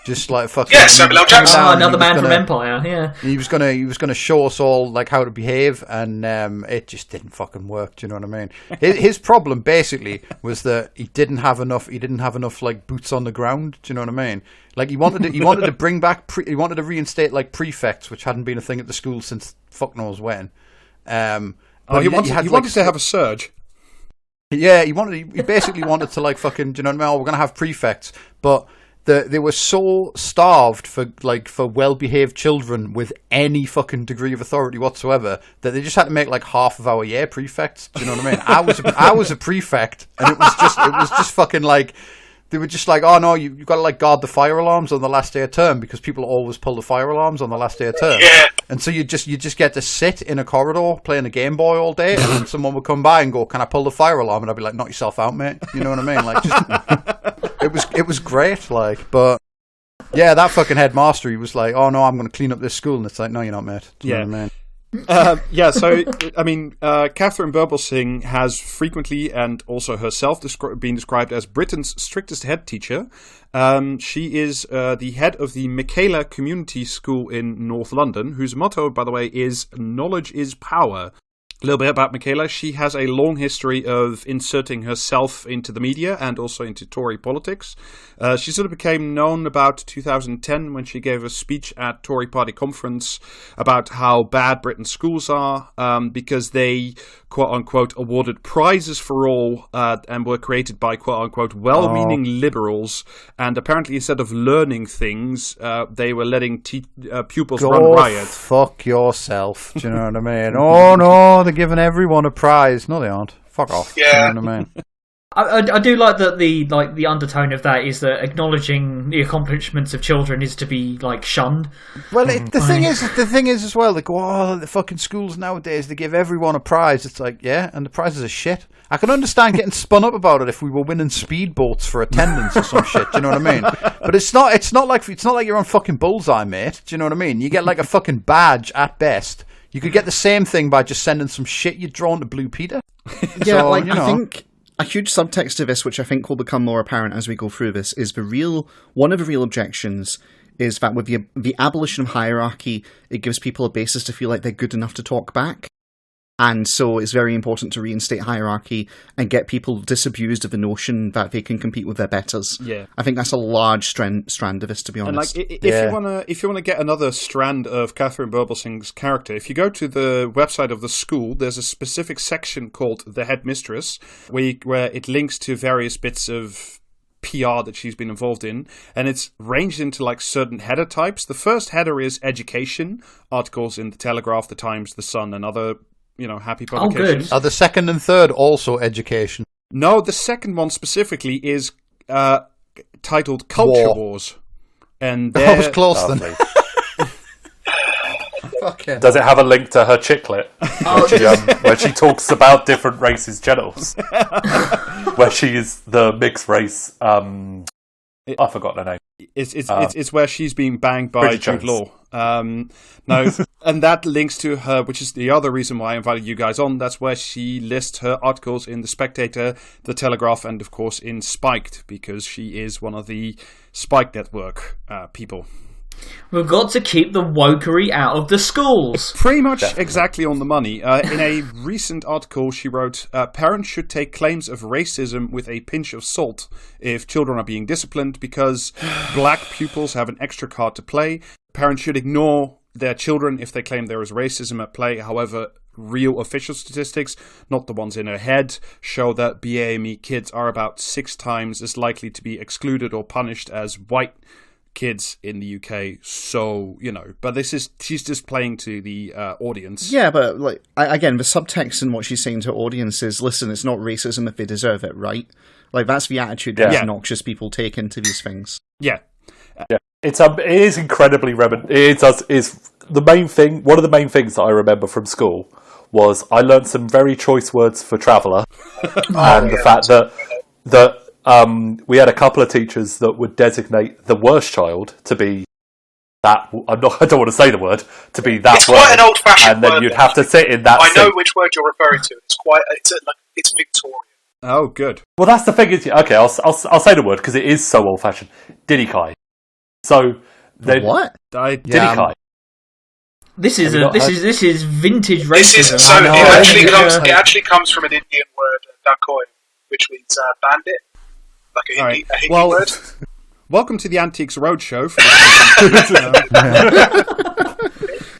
Just like fucking Samuel L. Jackson. Another man from Empire. Yeah, he was gonna show us all how to behave, and it just didn't fucking work. Do you know what I mean? His problem basically was that he didn't have enough boots on the ground. Do you know what I mean? Like he wanted to bring back he wanted to reinstate prefects, which hadn't been a thing at the school since fuck knows when. He wanted to have a surge. Yeah, he basically wanted to fucking, do you know what I mean? We're gonna have prefects, but they were so starved for well-behaved children with any fucking degree of authority whatsoever that they just had to make half of our year prefects. Do you know what I mean? I was a prefect, and it was just fucking they were just oh no, you've got to guard the fire alarms on the last day of term because people always pull the fire alarms on the last day of term. Yeah. And so you just get to sit in a corridor playing a Game Boy all day, and then someone would come by and go, "Can I pull the fire alarm?" And I'd be like, "Knock yourself out, mate." You know what I mean? It was great, but yeah, that fucking headmaster, he was like, "Oh no, I'm going to clean up this school," and it's like, "No, you're not, mate." Do you know what I mean? So I mean, Catherine Burble Singh has frequently and also herself been described as Britain's strictest head teacher. She is the head of the Michaela Community School in North London, whose motto, by the way, is "Knowledge is Power." A little bit about Michaela. She has a long history of inserting herself into the media and also into Tory politics. She sort of became known about 2010 when she gave a speech at Tory party conference about how bad Britain's schools are because they, quote-unquote, awarded prizes for all and were created by, quote-unquote, well-meaning liberals. And apparently instead of learning things, they were letting pupils run riot. Fuck yourself. Do you know what I mean? Oh no, they're giving everyone a prize. No, they aren't. Fuck off. Yeah. You know what I mean? I do like that the undertone of that is that acknowledging the accomplishments of children is to be shunned. Well, the thing is as well. They go, "Oh, the fucking schools nowadays, they give everyone a prize." It's like, yeah, and the prizes are shit. I can understand getting spun up about it if we were winning speedboats for attendance or some shit. Do you know what I mean? But it's not like you're on fucking Bullseye, mate. Do you know what I mean? You get a fucking badge at best. You could get the same thing by just sending some shit you'd drawn to Blue Peter. Yeah, so, I think a huge subtext to this, which I think will become more apparent as we go through this, is one of the real objections is that with the abolition of hierarchy, it gives people a basis to feel like they're good enough to talk back. And so it's very important to reinstate hierarchy and get people disabused of the notion that they can compete with their betters. Yeah, I think that's a large strand of this, to be honest. And if you wanna get another strand of Catherine Burble Singh's character, if you go to the website of the school, there's a specific section called the Headmistress, where it links to various bits of PR that she's been involved in, and it's ranged into like certain header types. The first header is education, articles in the Telegraph, the Times, the Sun, and other, happy publications. Good. Are the second and third also education? No, the second one specifically is titled Culture War. Wars. And I was close then. Okay. Does it have a link to her chicklet where she talks about different races' genitals? Where she is the mixed race. I forgot her name. It's where she's being banged by Jude Law. No, and that links to her, which is the other reason why I invited you guys on. That's where she lists her articles in The Spectator, The Telegraph, and of course in Spiked, because she is one of the Spike Network people. We've got to keep the wokery out of the schools. Pretty much exactly on the money. In a recent article, she wrote, parents should take claims of racism with a pinch of salt if children are being disciplined because black pupils have an extra card to play. Parents should ignore their children if they claim there is racism at play. However, real official statistics, not the ones in her head, show that BAME kids are about 6 times as likely to be excluded or punished as white kids in the UK. So, but she's just playing to the audience. Yeah, but again, the subtext in what she's saying to audience is, listen, it's not racism if they deserve it, right? Like, that's the attitude that obnoxious people take into these things. Yeah. It is incredibly is the main thing. One of the main things that I remember from school was I learned some very choice words for traveller, and the fact that we had a couple of teachers that would designate the worst child to be that. I don't want to say the word to be that. It's word, quite an old-fashioned and then word. you'd have to sit in that. I know which word you're referring to. It's Victorian. Oh, good. Well, that's the thing. Okay, I'll say the word because it is so old-fashioned. Diddy-kai. So what? Diddy-kai. This is vintage racism. This is it actually comes from an Indian word, dakoi, which means bandit, like a Hindi word. Welcome to the Antiques Roadshow.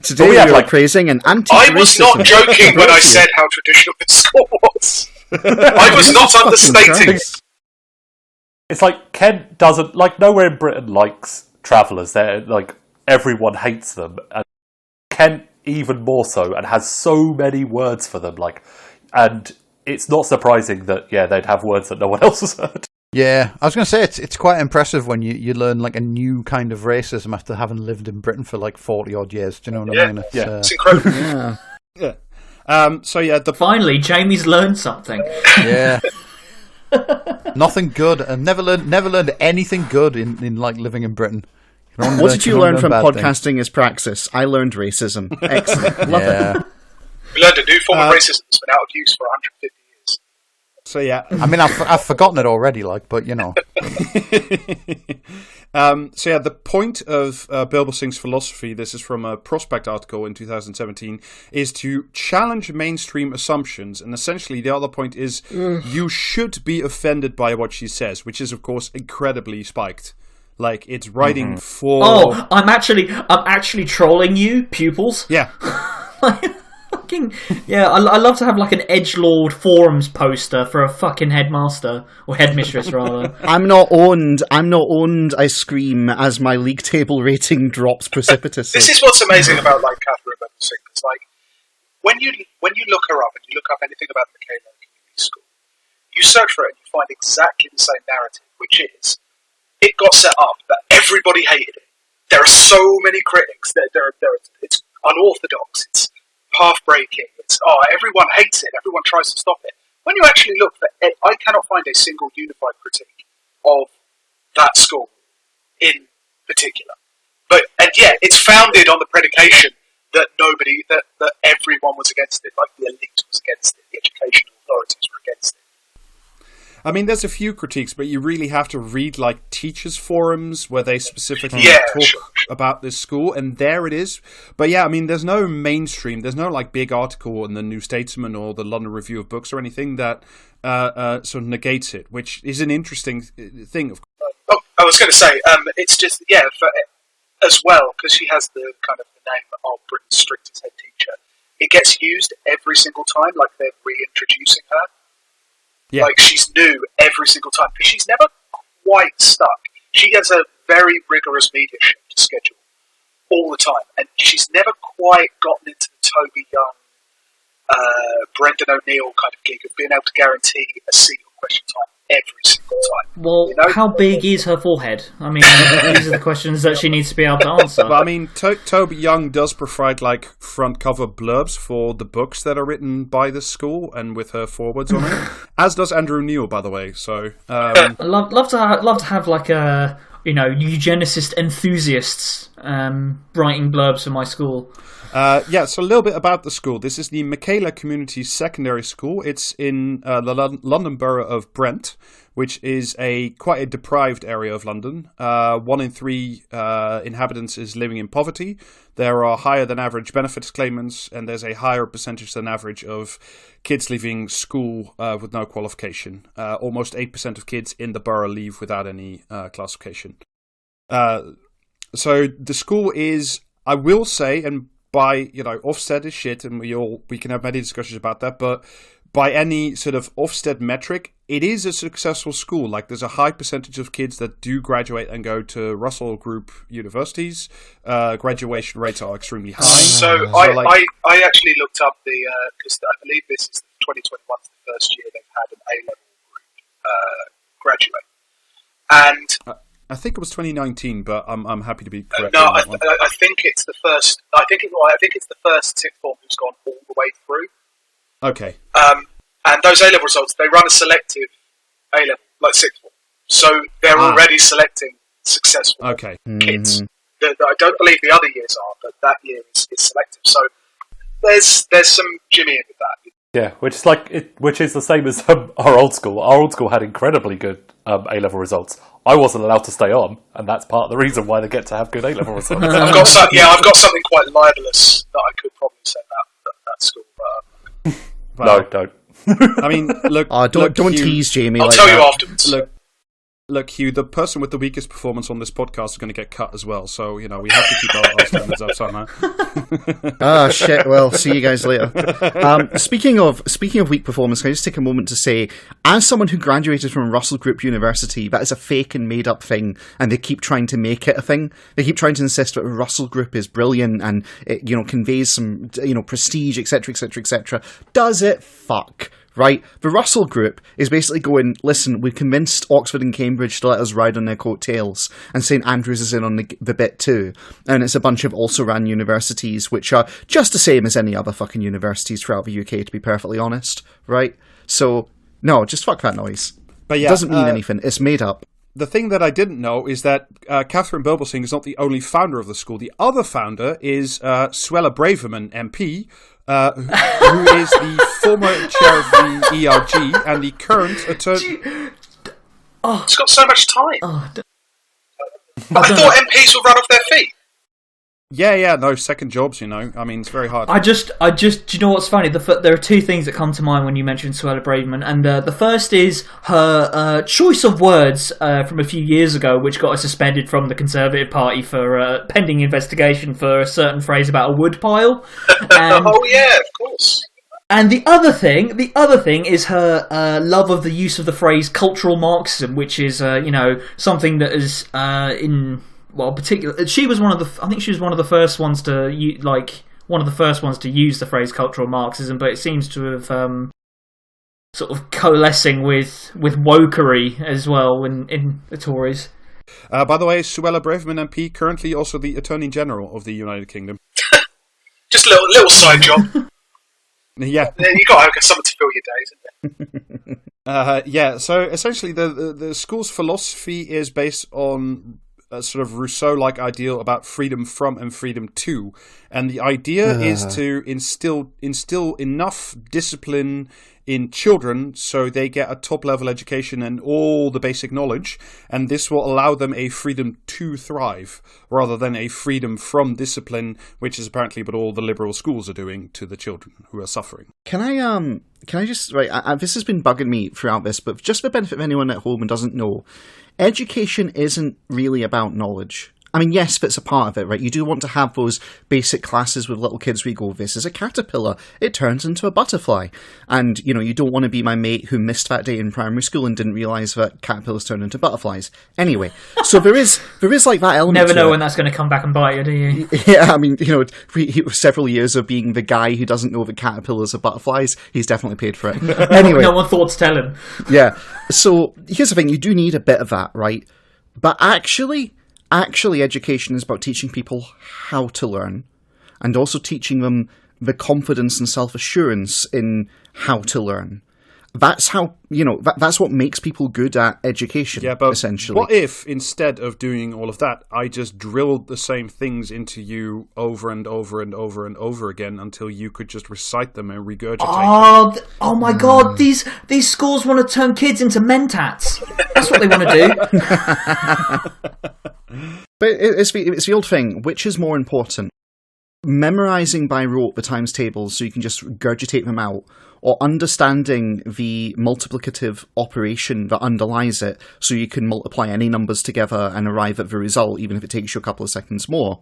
Today we are praising an antique I was not joking when I said how traditional this school was. I was not understating. It's like Kent doesn't nowhere in Britain likes travellers. They're everyone hates them, and Kent even more so, and has so many words for them. And it's not surprising that they'd have words that no one else has heard. Yeah, I was going to say it's quite impressive when you learn a new kind of racism after having lived in Britain for 40 odd years. Do you know what I mean? It's incredible. Yeah. Finally, Jamie's learned something. Yeah. Nothing good, and never learned anything good in living in Britain. What did you learn from podcasting as praxis? I learned racism. Excellent. Love it. We learned a new form of racism that's been out of use for 150 years. So yeah, I mean, I've forgotten it already, but the point of Bilbo Singh's philosophy, this is from a Prospect article in 2017, is to challenge mainstream assumptions, and essentially the other point is you should be offended by what she says, which is of course incredibly spiked. It's writing for. Oh, I'm actually trolling you, pupils. Yeah. I love to have an edgelord forums poster for a fucking headmaster or headmistress rather. I'm not owned. I scream as my league table rating drops precipitously. This is what's amazing about Catherine Singh. It's when you look her up and you look up anything about the Michaela Community School, you search for it and you find exactly the same narrative, which is it got set up that everybody hated it. There are so many critics. It's unorthodox. It's path-breaking. Everyone hates it. Everyone tries to stop it. When you actually look, I cannot find a single unified critique of that school in particular. It's founded on the predication that that everyone was against it, the elite was against it, the educational authorities were against it. I mean, there's a few critiques, but you really have to read teachers' forums where they specifically talk about this school, and there it is. But yeah, I mean, there's no mainstream, there's no big article in the New Statesman or the London Review of Books or anything that sort of negates it, which is an interesting thing. Oh, I was going to say, it's just as well because she has the kind of the name of Britain's strictest head teacher. It gets used every single time, they're reintroducing her. Yeah. She's new every single time because she's never quite stuck. She has a very rigorous media shift schedule all the time, and she's never quite gotten into the Toby Young, Brendan O'Neill kind of gig of being able to guarantee a seat on Question Time every single time. Well, you know? How big is her forehead? I mean, these are the questions that she needs to be able to answer. But I mean, Toby Young does provide like front cover blurbs for the books that are written by the school and with her forwards on it, as does Andrew Neil, by the way. So I'd love to have like a eugenicist enthusiasts writing blurbs for my school. So a little bit about the school. This is the Michaela Community Secondary School. It's in the London borough of Brent, which is quite a deprived area of London. 1 in 3 inhabitants is living in poverty. There are higher than average benefits claimants, and there's a higher percentage than average of kids leaving school with no qualification. Almost 8% of kids in the borough leave without any classification. So the school is, I will say, and by, Ofsted is shit, and we can have many discussions about that, but by any sort of Ofsted metric, it is a successful school. Like, there's a high percentage of kids that do graduate and go to Russell Group universities. Graduation rates are extremely high. I actually looked up because I believe this is 2021, the first year they've had an A-level group graduate. And I think it was 2019, but I'm happy to be correct. No, I think it's the first. I think it's the first sixth form who's gone all the way through. Okay. And those A-level results, they run a selective A-level, like sixth form. So they're already selecting successful kids. I don't believe the other years are, but that year is selective. So there's some Jimmy in with that. Yeah, which is the same as our old school. Our old school had incredibly good A-level results. I wasn't allowed to stay on, and that's part of the reason why they get to have good A-level results. I've got something quite libelous that I could probably say that school. No, don't. I mean, look. Don't Huw, tease Jamie. I'll tell you afterwards. Look, Huw, the person with the weakest performance on this podcast is going to get cut as well. So, we have to keep our standards up somehow. Shit. Well, see you guys later. Speaking of weak performance, can I just take a moment to say, as someone who graduated from Russell Group University, that is a fake and made up thing, and they keep trying to make it a thing. They keep trying to insist that Russell Group is brilliant and it, conveys some, prestige, etc., etc., etc. Does it? Fuck. Right? The Russell Group is basically going, listen, we've convinced Oxford and Cambridge to let us ride on their coattails, and St Andrews is in on the bit too. And it's a bunch of also-ran universities, which are just the same as any other fucking universities throughout the UK, to be perfectly honest. Right? So, no, just fuck that noise. But yeah, it doesn't mean anything. It's made up. The thing that I didn't know is that Catherine Birbelsing is not the only founder of the school. The other founder is Suella Braverman, MP, who is the former chair of the ERG and the current attorney. It's got so much time. I thought MPs would run off their feet. Yeah, no, second jobs, I mean, it's very hard. I just, do you know what's funny? There are two things that come to mind when you mention Suella Braverman, and the first is her choice of words from a few years ago, which got her suspended from the Conservative Party for pending investigation for a certain phrase about a woodpile. Oh yeah, of course. And the other thing is her love of the use of the phrase cultural Marxism, which is something that is particular. She was I think she was one of the first ones to use the phrase cultural Marxism, but it seems to have sort of coalescing with wokery as well in the Tories. By the way, Suella Braverman MP, currently also the Attorney General of the United Kingdom. Just a little side job. Yeah, you got to have something to fill your days. So essentially, the school's philosophy is based on a sort of Rousseau-like ideal about freedom from and freedom to, and the idea is to instill enough discipline in children so they get a top-level education and all the basic knowledge, and this will allow them a freedom to thrive rather than a freedom from discipline, which is apparently what all the liberal schools are doing to the children who are suffering. Can I just, this has been bugging me throughout this, but just for the benefit of anyone at home who doesn't know, education isn't really about knowledge. I mean, yes, that's a part of it, right? You do want to have those basic classes with little kids where you go, this is a caterpillar, it turns into a butterfly. And, you know, you don't want to be my mate who missed that day in primary school and didn't realise that caterpillars turn into butterflies. Anyway, so there is like that element. Never know when that's going to come back and bite you, do you? Yeah, I mean, you know, several years of being the guy who doesn't know that caterpillars are butterflies, he's definitely paid for it. Anyway. No one thought to tell him. Yeah. So here's the thing, you do need a bit of that, right? But actually, education is about teaching people how to learn and also teaching them the confidence and self-assurance in how to learn. That's how, you know, that's what makes people good at education, essentially. What if, instead of doing all of that, I just drilled the same things into you over and over and over and over again until you could just recite them and regurgitate them? Oh my God, these schools want to turn kids into mentats. That's what they want to do. But it's the old thing, which is more important? Memorising by rote the times tables so you can just regurgitate them out, or understanding the multiplicative operation that underlies it so you can multiply any numbers together and arrive at the result, even if it takes you a couple of seconds more.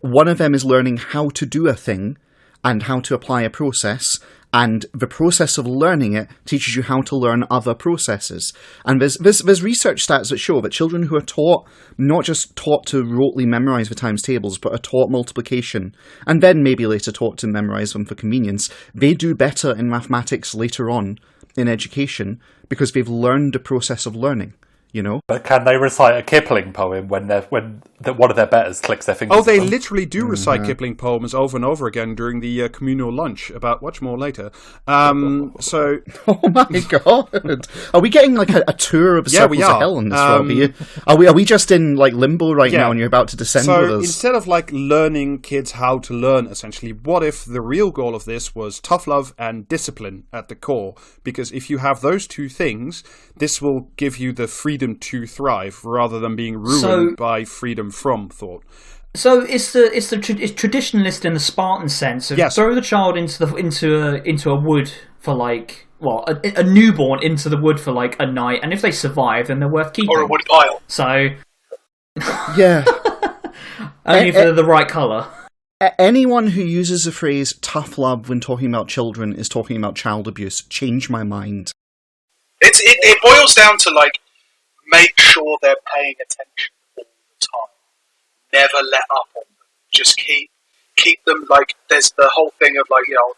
One of them is learning how to do a thing and how to apply a process, and the process of learning it teaches you how to learn other processes. And there's research stats that show that children who are taught, not just taught to rotely memorise the times tables, but are taught multiplication, and then maybe later taught to memorise them for convenience, they do better in mathematics later on in education because they've learned the process of learning. You know, but can they recite a Kipling poem when one of their betters clicks their fingers? Oh, they literally do recite Kipling poems over and over again during the communal lunch. About much more later. So, oh my God, are we getting like a tour of circles of hell in this world? Are we just in like limbo right now, and you're about to descend with us? Instead of like learning kids how to learn, essentially, what if the real goal of this was tough love and discipline at the core? Because if you have those two things, this will give you the freedom to thrive rather than being ruined by freedom from thought. So it's traditionalist in the Spartan sense of throw the child into a wood for like a newborn into the wood for like a night, and if they survive, then they're worth keeping. Or a wood pile. So yeah, only if they're the right colour. Anyone who uses the phrase tough love when talking about children is talking about child abuse. Change my mind. It boils down to like, make sure they're paying attention all the time. Never let up on them. Just keep them like. There's the whole thing of like, you know,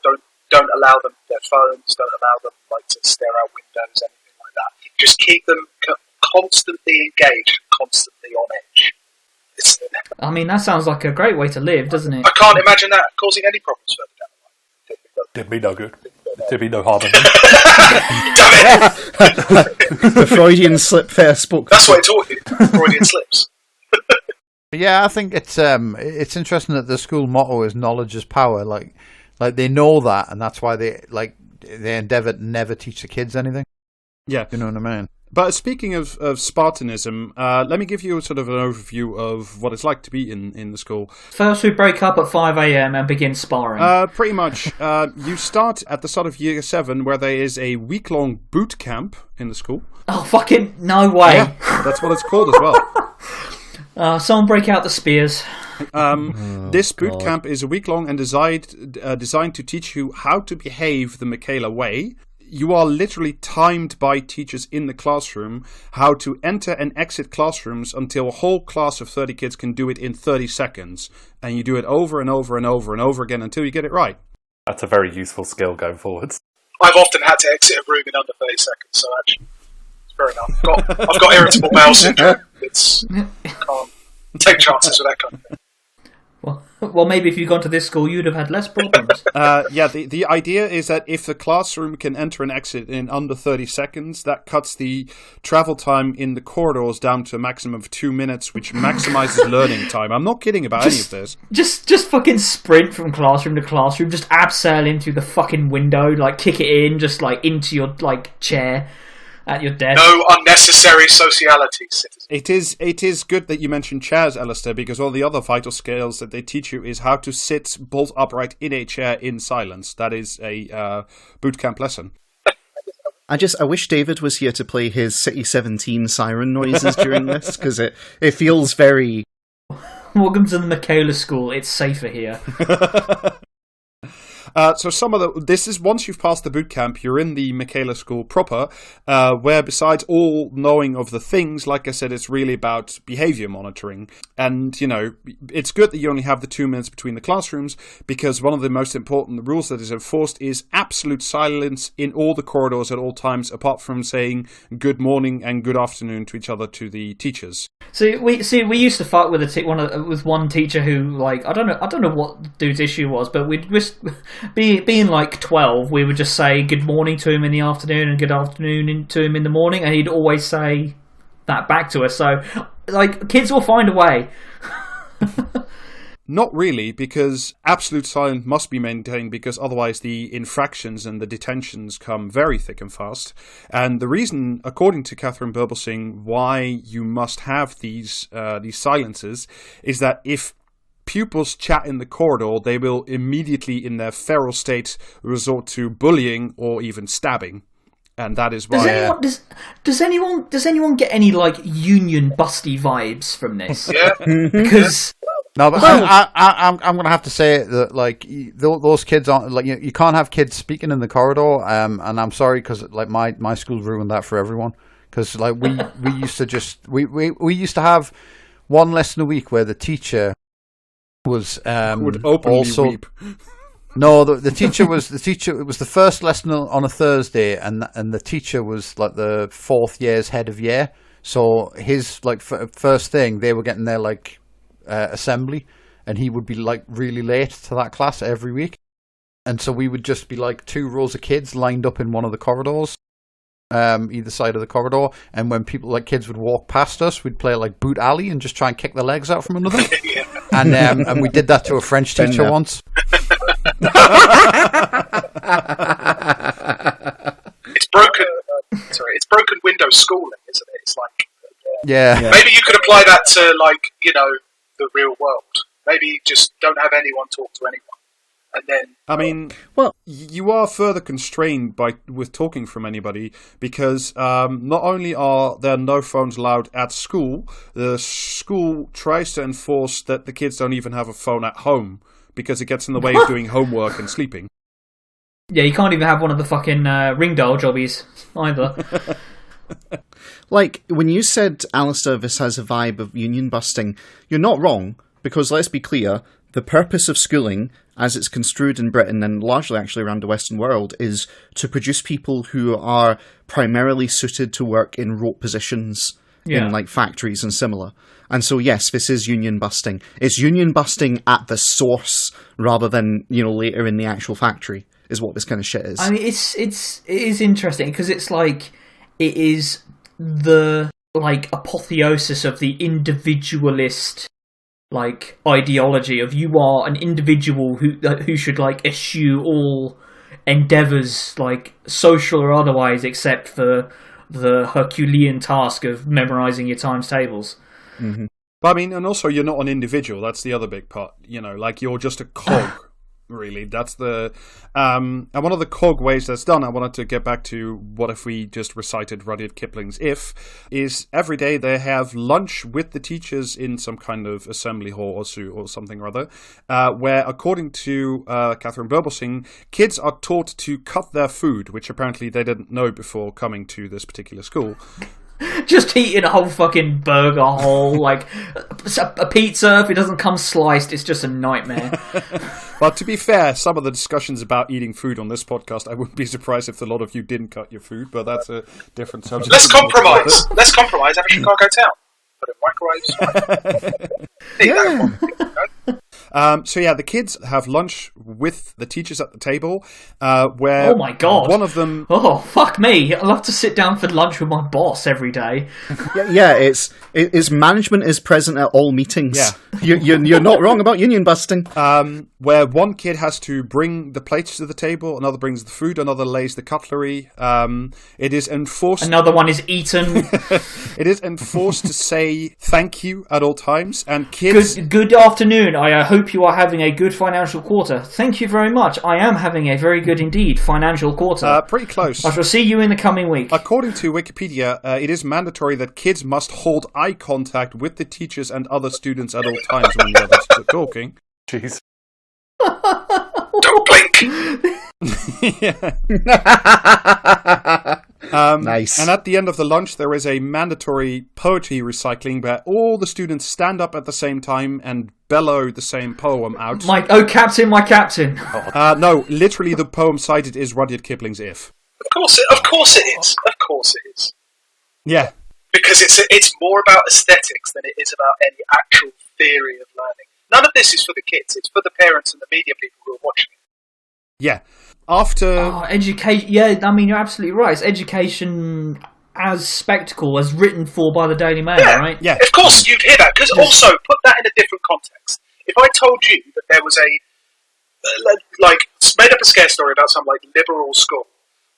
don't allow them their phones. Don't allow them like to stare out windows, anything like that. Just keep them constantly engaged, constantly on edge. I mean, that sounds like a great way to live, doesn't it? I can't imagine that causing any problems further down the line. Did me no good. Did me no harm. The Freudian slip there spoke. That's what it's all. Freudian slips. Yeah, I think it's interesting that the school motto is knowledge is power. Like they know that, and that's why they endeavour to never teach the kids anything. Yeah, you know what I mean. But speaking of Spartanism, let me give you sort of an overview of what it's like to be in the school. First, we break up at 5 a.m. and begin sparring. Pretty much. You start at the start of year 7, where there is a week-long boot camp in the school. Oh, fucking no way. Yeah, that's what it's called as well. Someone break out the spears. This boot camp is a week long and designed to teach you how to behave the Michaela way. You are literally timed by teachers in the classroom how to enter and exit classrooms until a whole class of 30 kids can do it in 30 seconds. And you do it over and over and over and over again until you get it right. That's a very useful skill going forwards. I've often had to exit a room in under 30 seconds, so actually, it's fair enough. I've got irritable bowel syndrome. Can't take chances with that kind of thing. Well, maybe if you'd gone to this school, you'd have had less problems. The idea is that if the classroom can enter and exit in under 30 seconds, that cuts the travel time in the corridors down to a maximum of 2 minutes, which maximizes learning time. I'm not kidding about any of this. Just fucking sprint from classroom to classroom, just abseil into the fucking window, like kick it in, just like into your like chair at your desk. No unnecessary sociality, citizen. It is good that you mentioned chairs, Alistair, because all the other vital skills that they teach you is how to sit bolt upright in a chair in silence. That is a boot camp lesson. I wish David was here to play his City 17 siren noises during this, because it feels very Welcome to the Michaela School. It's safer here. So this is once you've passed the boot camp, you're in the Michaela School proper, where besides all knowing of the things, like I said, it's really about behavior monitoring. And, it's good that you only have the 2 minutes between the classrooms, because one of the most important rules that is enforced is absolute silence in all the corridors at all times, apart from saying good morning and good afternoon to each other, to the teachers. So we used to fight with with one teacher who, like, I don't know what the dude's issue was, but we'd just being like 12, we would just say good morning to him in the afternoon and good afternoon to him in the morning, and he'd always say that back to us. So, like, kids will find a way. Not really, because absolute silence must be maintained, because otherwise the infractions and the detentions come very thick and fast. And the reason, according to Catherine Burbelsing, why you must have these silences is that if pupils chat in the corridor, they will immediately, in their feral state, resort to bullying or even stabbing. And that is why... Does anyone get any, like, union busty vibes from this? Yeah. Because... No, but I'm going to have to say that, like, those kids aren't, like, you can't have kids speaking in the corridor, and I'm sorry, because, like, my school ruined that for everyone. Because, like, we used to just... We used to have one lesson a week where the teacher was would openly also weep. No, the teacher was it was the first lesson on a Thursday, and the teacher was like the fourth year's head of year. So his like first thing, they were getting their like assembly, and he would be like really late to that class every week. And so we would just be like 2 rows of kids lined up in one of the corridors, either side of the corridor. And when kids would walk past us, we'd play like boot alley and just try and kick their legs out from under them. Yeah. And we did that to a French teacher once. It's broken. It's broken window schooling, isn't it? It's like Yeah. maybe you could apply that to the real world. Maybe just don't have anyone talk to anyone, and then you are further constrained with talking from anybody, because not only are there no phones allowed at school, the school tries to enforce that the kids don't even have a phone at home, because it gets in the way of doing homework and sleeping. Yeah, you can't even have one of the fucking ring dial jobbies either. Like, when you said, Alistair, this has a vibe of union busting, you're not wrong, because let's be clear, the purpose of schooling, as it's construed in Britain and largely actually around the Western world, is to produce people who are primarily suited to work in rote positions in, like, factories and similar. And so, yes, this is union busting. It's union busting at the source rather than, later in the actual factory, is what this kind of shit is. I mean, it is interesting, because it's like, it is the, like, apotheosis of the individualist, like, ideology of you are an individual who should, like, eschew all endeavours, like, social or otherwise, except for the Herculean task of memorising your times tables. Mm-hmm. But I mean, and also you're not an individual. That's the other big part. Like, you're just a cog. Really, that's the and one of the cog ways that's done. I wanted to get back to what if we just recited Rudyard Kipling's "If" is every day they have lunch with the teachers in some kind of assembly hall or something or other, where, according to Catherine Burbelsing, kids are taught to cut their food, which apparently they didn't know before coming to this particular school. Just eating a whole fucking burger whole, like a pizza. If it doesn't come sliced, it's just a nightmare. But to be fair, some of the discussions about eating food on this podcast, I wouldn't be surprised if a lot of you didn't cut your food, but that's a different subject. Let's compromise. Let's compromise. Have a Chicago town. Put it in microwaves. So yeah, the kids have lunch with the teachers at the table, where oh my god, one of them. Oh fuck me! I love to sit down for lunch with my boss every day. Yeah, it's management is present at all meetings. Yeah, you're not wrong about union busting. Where one kid has to bring the plates to the table, another brings the food, another lays the cutlery. It is enforced. Another one is eaten. It is enforced to say thank you at all times, and kids. Good afternoon. I hope hope you are having a good financial quarter. Thank you very much. I am having a very good indeed financial quarter. Pretty close. I shall see you in the coming week. According to Wikipedia, it is mandatory that kids must hold eye contact with the teachers and other students at all times when the others are talking. Jeez. Don't blink. Nice. And at the end of the lunch, there is a mandatory poetry recycling where all the students stand up at the same time and bellow the same poem out. Captain, my captain. No, literally the poem cited is Rudyard Kipling's If. Of course it is. Of course it is. Yeah. Because it's more about aesthetics than it is about any actual theory of learning. None of this is for the kids. It's for the parents and the media people who are watching it. Yeah. After... education... Yeah, I mean, you're absolutely right. It's education as spectacle, as written for by the Daily Mail, right? Yeah. Of course you'd hear that. Because also, put that in a different context. If I told you that there was made up a scare story about some, liberal school,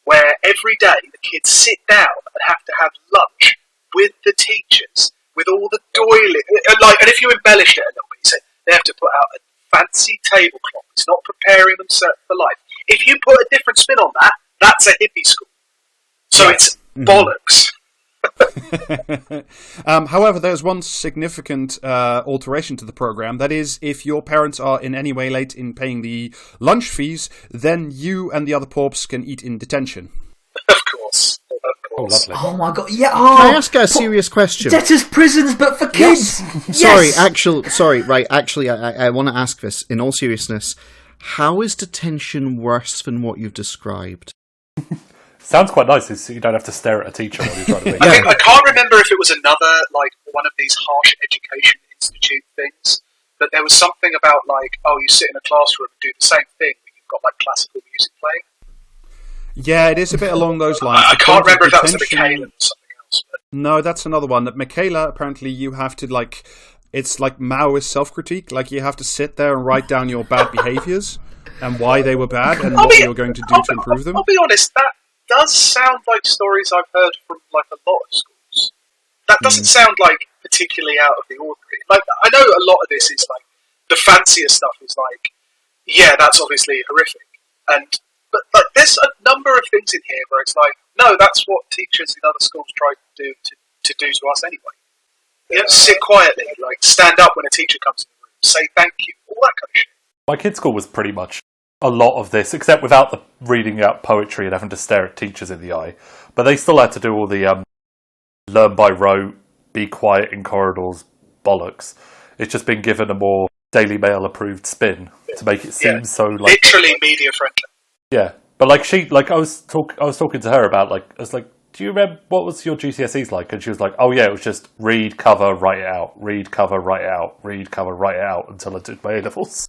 where every day the kids sit down and have to have lunch with the teachers, with all the doilies, and if you embellish it a little bit, you say they have to put out a fancy tablecloth. It's not preparing them for life. If you put a different spin on that, that's a hippie school. So it's bollocks. However, there's one significant alteration to the program. That is, if your parents are in any way late in paying the lunch fees, then you and the other porps can eat in detention. Of course. Oh, lovely. Oh my god, yeah. Can I ask a serious question? Debtors' prisons, but for kids. Yes. Actually, I want to ask this in all seriousness. How is detention worse than what you've described? Sounds quite nice. So you don't have to stare at a teacher while you're trying to read. I can't remember if it was another, one of these harsh education institute things, but there was something about, you sit in a classroom and do the same thing, but you've got, classical music playing. Yeah, it is a bit along those lines. I can't remember if that was a Michaela or something else. But... No, that's another one. That Michaela, apparently you have to, it's like Maoist self-critique. You have to sit there and write down your bad behaviours and why they were bad and what you're going to do to improve them. I'll be honest, that does sound like stories I've heard from, a lot of schools. That doesn't sound, particularly out of the ordinary. I know a lot of this is, the fancier stuff is, that's obviously horrific. But there's a number of things in here where it's no, that's what teachers in other schools try to do to do us anyway. You don't sit quietly, stand up when a teacher comes in the room, say thank you, all that kind of shit. My kids' school was pretty much a lot of this, except without the reading out poetry and having to stare at teachers in the eye. But they still had to do all the learn by rote, be quiet in corridors, bollocks. It's just been given a more Daily Mail approved spin to make it seem so literally media friendly. Yeah, but I was talking to her about I was like, do you remember what was your GCSEs like? And she was like, oh yeah, it was just read, cover, write it out, read, cover, write it out, read, cover, write it out until I did my A-levels.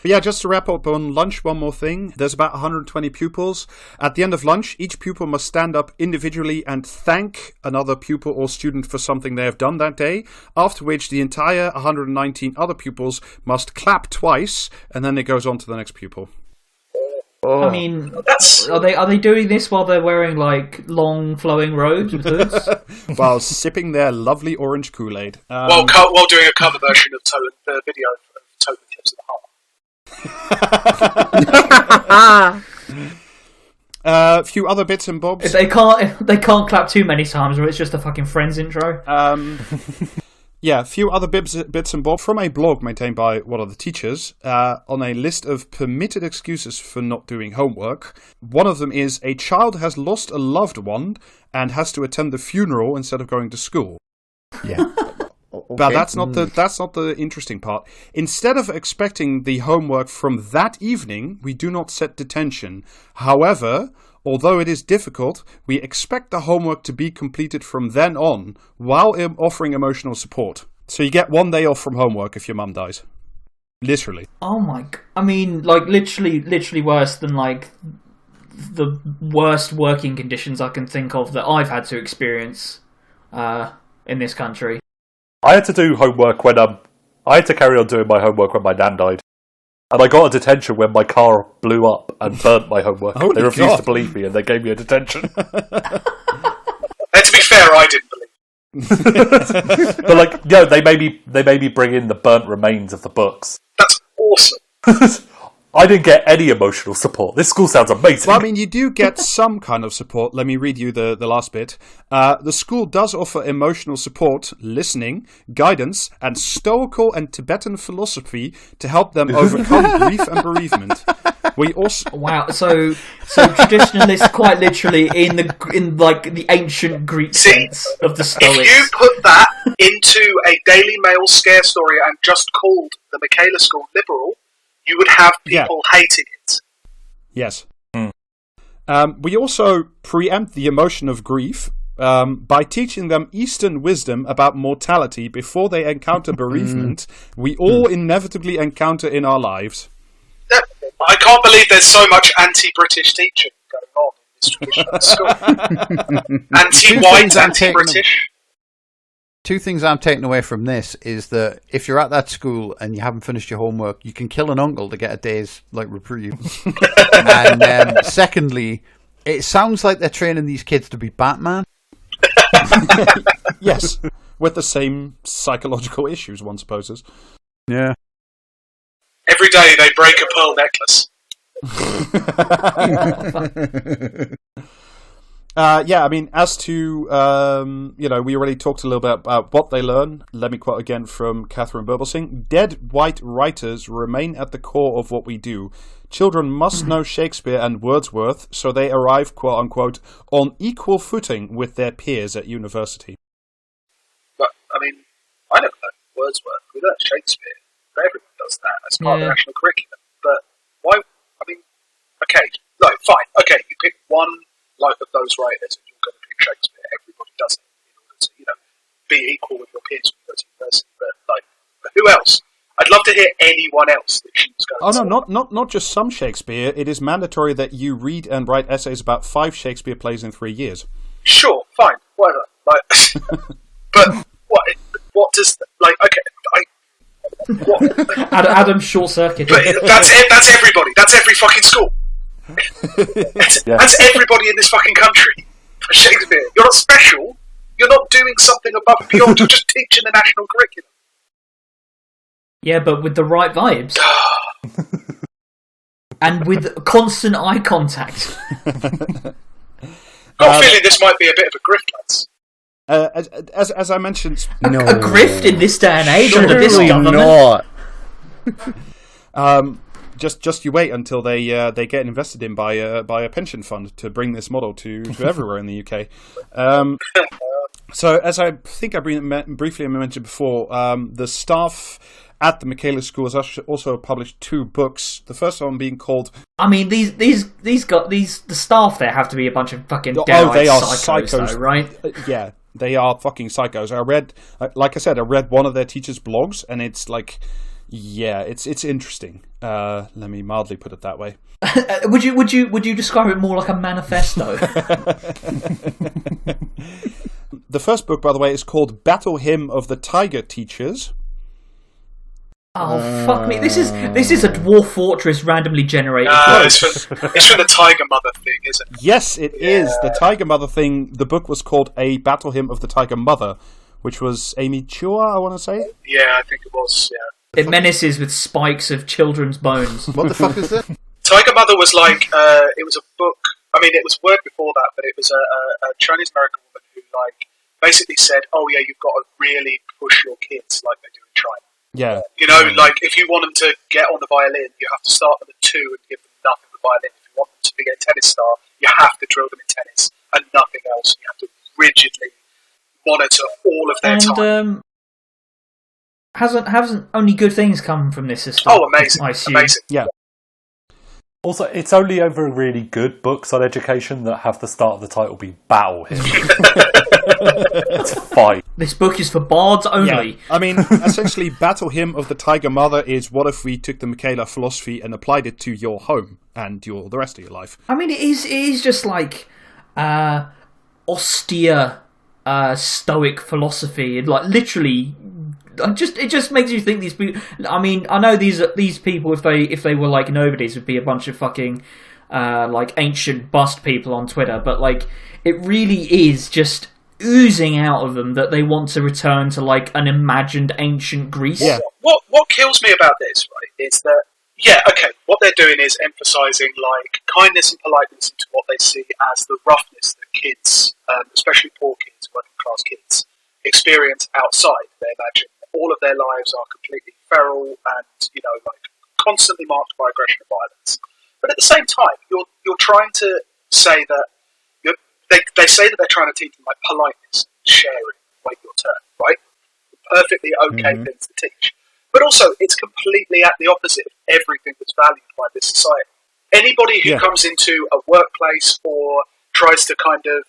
Yeah, just to wrap up on lunch, one more thing. There's about 120 pupils. At the end of lunch, each pupil must stand up individually and thank another pupil or student for something they have done that day, after which the entire 119 other pupils must clap twice, and then it goes on to the next pupil. Oh. I mean, are they doing this while they're wearing long flowing robes with hoods? While sipping their lovely orange Kool-Aid. While doing a cover version of the video of Total Tips of the Heart. A few other bits and bobs. If they can't clap too many times, or it's just a fucking Friends intro. Yeah, a few other bits and bobs from a blog maintained by one of the teachers on a list of permitted excuses for not doing homework. One of them is a child has lost a loved one and has to attend the funeral instead of going to school. Yeah. Okay. But that's not the interesting part. Instead of expecting the homework from that evening, we do not set detention. However, although it is difficult, we expect the homework to be completed from then on, while offering emotional support. So you get 1 day off from homework if your mum dies. Literally. Oh my! I mean, literally worse than the worst working conditions I can think of that I've had to experience in this country. I had to do homework when I had to carry on doing my homework when my nan died. And I got a detention when my car blew up and burnt my homework. They refused to believe me and they gave me a detention. And to be fair, I didn't believe But like, they maybe bring in the burnt remains of the books. That's awesome. I didn't get any emotional support. This school sounds amazing. Well, I mean, you do get some kind of support. Let me read you the last bit. The school does offer emotional support, listening, guidance, and Stoical and Tibetan philosophy to help them overcome grief and bereavement. We also so traditionalists quite literally in the ancient Greek sense of the Stoics. If you put that into a Daily Mail scare story and just called the Michaela School liberal, you would have people hating it. Yes. We also preempt the emotion of grief by teaching them Eastern wisdom about mortality before they encounter bereavement we all inevitably encounter in our lives. I can't believe there's so much anti-British teaching going on in this traditional school. Anti-white, anti-British. Two things I'm taking away from this is that if you're at that school and you haven't finished your homework, you can kill an uncle to get a day's reprieve. And secondly, it sounds like they're training these kids to be Batman. Yes, with the same psychological issues, one supposes. Yeah. Every day they break a pearl necklace. I mean, as to, we already talked a little bit about what they learn. Let me quote again from Catherine Burbelsing. Dead white writers remain at the core of what we do. Children must know Shakespeare and Wordsworth, so they arrive, quote-unquote, on equal footing with their peers at university. But, I mean, I don't know Wordsworth. We learn Shakespeare. Everyone does that as part of the national curriculum. But why? I mean, okay, no, fine. Okay, you pick one of those writers and you're going to pick Shakespeare. Everybody does it in order to, be equal with your peers when you go to university. But who else? I'd love to hear anyone else that she was going to. Oh no, not just some Shakespeare. It is mandatory that you read and write essays about 5 Shakespeare plays in 3 years. Sure, fine, whatever. But what does okay? Adam short circuit. But that's it. That's everybody. That's every fucking school. That's everybody in this fucking country. For Shakespeare, you're not special. You're not doing something above and beyond. You're just teaching the national curriculum. Yeah, but with the right vibes. And with constant eye contact. Got a feeling this might be a bit of a grift, lads. As I mentioned, a grift in this day and age under this government. Not. Just you wait until they get invested in by a pension fund to bring this model to everywhere in the UK. So as I think I briefly mentioned before, the staff at the Michaela School has also published 2 books. The first one being called. I mean, the staff there have to be a bunch of fucking they are psychos, though, right? Yeah. They are fucking psychos. I read one of their teachers' blogs, and it's like, yeah, it's interesting. Let me mildly put it that way. Would you describe it more like a manifesto? The first book, by the way, is called Battle Hymn of the Tiger Teachers. Oh fuck me! This is a Dwarf Fortress randomly generated. It's from the Tiger Mother thing, isn't it? Yes, it is the Tiger Mother thing. The book was called A Battle Hymn of the Tiger Mother, which was Amy Chua, I want to say. Yeah, I think it was. Yeah. It menaces with spikes of children's bones. What the fuck is it? Tiger Mother was like it was a book. I mean, it was word before that, but it was a Chinese American woman who basically said, "Oh yeah, you've got to really push your kids like they do in China." Yeah. If you want them to get on the violin, you have to start them at 2 and give them nothing on the violin. If you want them to be a tennis star, you have to drill them in tennis and nothing else. You have to rigidly monitor all of their time. Hasn't only good things come from this system? Oh, amazing! I assume. Amazing. Yeah. Also, it's only over really good books on education that have the start of the title be Battle Hymn. It's fine. This book is for bards only. Yeah. I mean, essentially, Battle Hymn of the Tiger Mother is what if we took the Michaela philosophy and applied it to your home and the rest of your life. I mean, it is just like austere Stoic philosophy, and literally. It just makes you think these people. I mean, I know these people, if they were like nobodies, would be a bunch of fucking ancient bust people on Twitter. But it really is just oozing out of them that they want to return to like an imagined ancient Greece. Yeah. What kills me about this, right, is that what they're doing is emphasising like kindness and politeness into what they see as the roughness that kids, especially poor kids, working class kids, experience outside. They imagine all of their lives are completely feral and like constantly marked by aggression and violence. But at the same time, you're trying to say that they say that they're trying to teach them like politeness, sharing, wait your turn, right? Perfectly okay things to teach. But also, it's completely at the opposite of everything that's valued by this society. Anybody who comes into a workplace or tries to kind of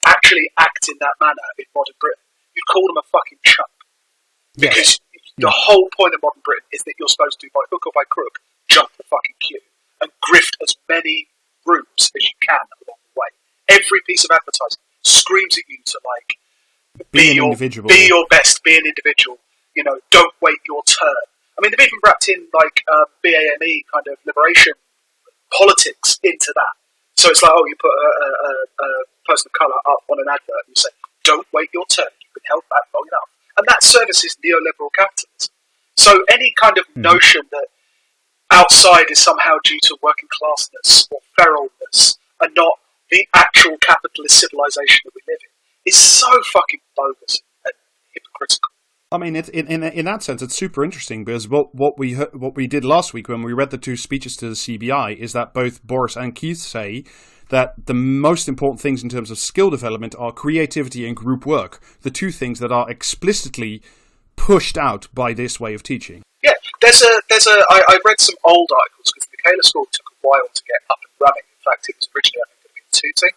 actually act in that manner in modern Britain, you'd call them a fucking chump. Because the whole point of modern Britain is that you're supposed to, by hook or by crook, jump the fucking queue and grift as many rooms as you can along the way. Every piece of advertising screams at you to like be your best, be an individual. Don't wait your turn. I mean, they've even wrapped in like BAME kind of liberation politics into that. So it's like, you put a person of colour up on an advert and you say, don't wait your turn, you've been held back long enough. And that services neoliberal capitalism. So any kind of notion that outside is somehow due to working classness or feralness and not the actual capitalist civilization that we live in is so fucking bogus and hypocritical. I mean, in that sense, it's super interesting because what we did last week when we read the two speeches to the CBI is that both Boris and Keith say that the most important things in terms of skill development are creativity and group work, the two things that are explicitly pushed out by this way of teaching. Yeah, I read some old articles because the Michaela School took a while to get up and running. In fact, it was originally, I think, going to be tooting,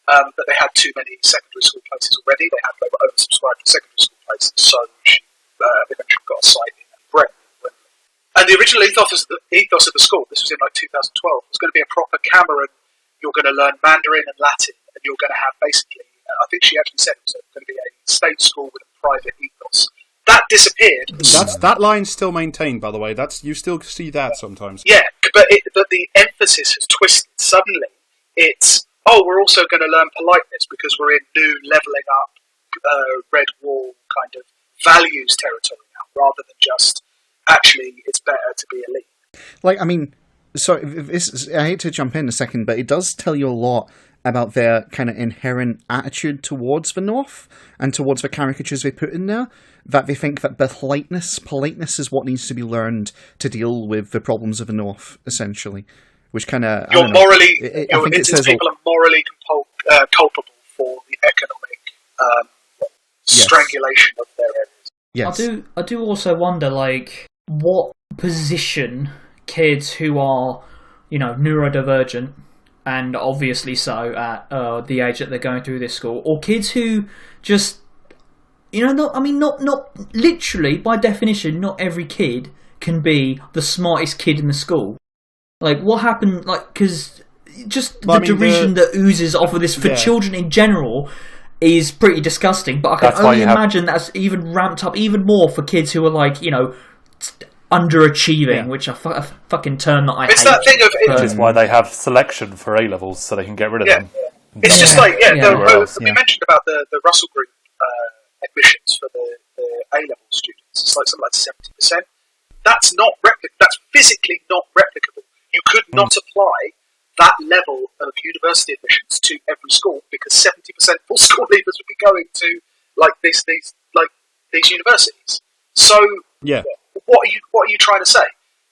but they had too many secondary school places already. They were oversubscribed for secondary school places, so she eventually got a site in Brent. And the original ethos of the school, this was in like 2012, was going to be a proper Cameron. You're going to learn Mandarin and Latin, and you're going to have basically, I think she actually said it was going to be a state school with a private ethos. That disappeared. That line's still maintained, by the way. You still see that sometimes. Yeah, but the emphasis has twisted. Suddenly, it's we're also going to learn politeness because we're in new levelling up, red wall kind of values territory now, rather than just actually it's better to be elite. Like, I mean, sorry, I hate to jump in a second, but it does tell you a lot about their kind of inherent attitude towards the North and towards the caricatures they put in there, that they think that politeness is what needs to be learned to deal with the problems of the North, essentially. Which kind of... Indigenous people are morally culpable for the economic strangulation of their areas. Yes. I do also wonder, like, what position kids who are, neurodivergent, and obviously so at the age that they're going through this school, or kids who just, not literally, by definition, not every kid can be the smartest kid in the school. Like, what happened, because just the derision that oozes off of this for children in general is pretty disgusting, but I can only imagine that's even ramped up even more for kids who are like, underachieving, which a fucking term that I hate. It's that thing of... Which is why they have selection for A-levels, so they can get rid of them. It's just like, we mentioned about the Russell Group admissions for the A-level students. It's like something like 70%. That's physically not replicable. You could not apply that level of university admissions to every school because 70% of all school leavers would be going to these universities. So what are you trying to say?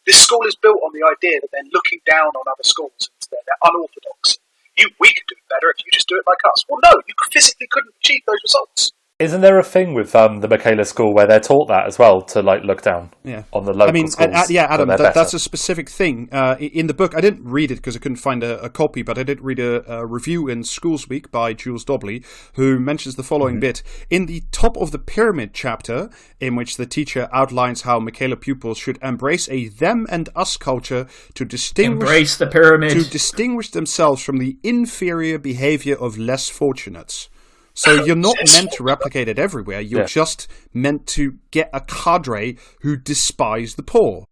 This school is built on the idea that they're looking down on other schools and they're unorthodox. We could do it better if you just do it like us. Well, no, you physically couldn't achieve those results. Isn't there a thing with the Michaela School where they're taught that as well, to look down on the local schools? Adam, that's a specific thing. In the book, I didn't read it because I couldn't find a copy, but I did read a review in Schools Week by Jules Dobley, who mentions the following bit. In the top of the pyramid chapter, in which the teacher outlines how Michaela pupils should embrace a them and us culture to distinguish themselves from the inferior behavior of less fortunates. So you're not meant to replicate it everywhere. You're just meant to get a cadre who despise the poor.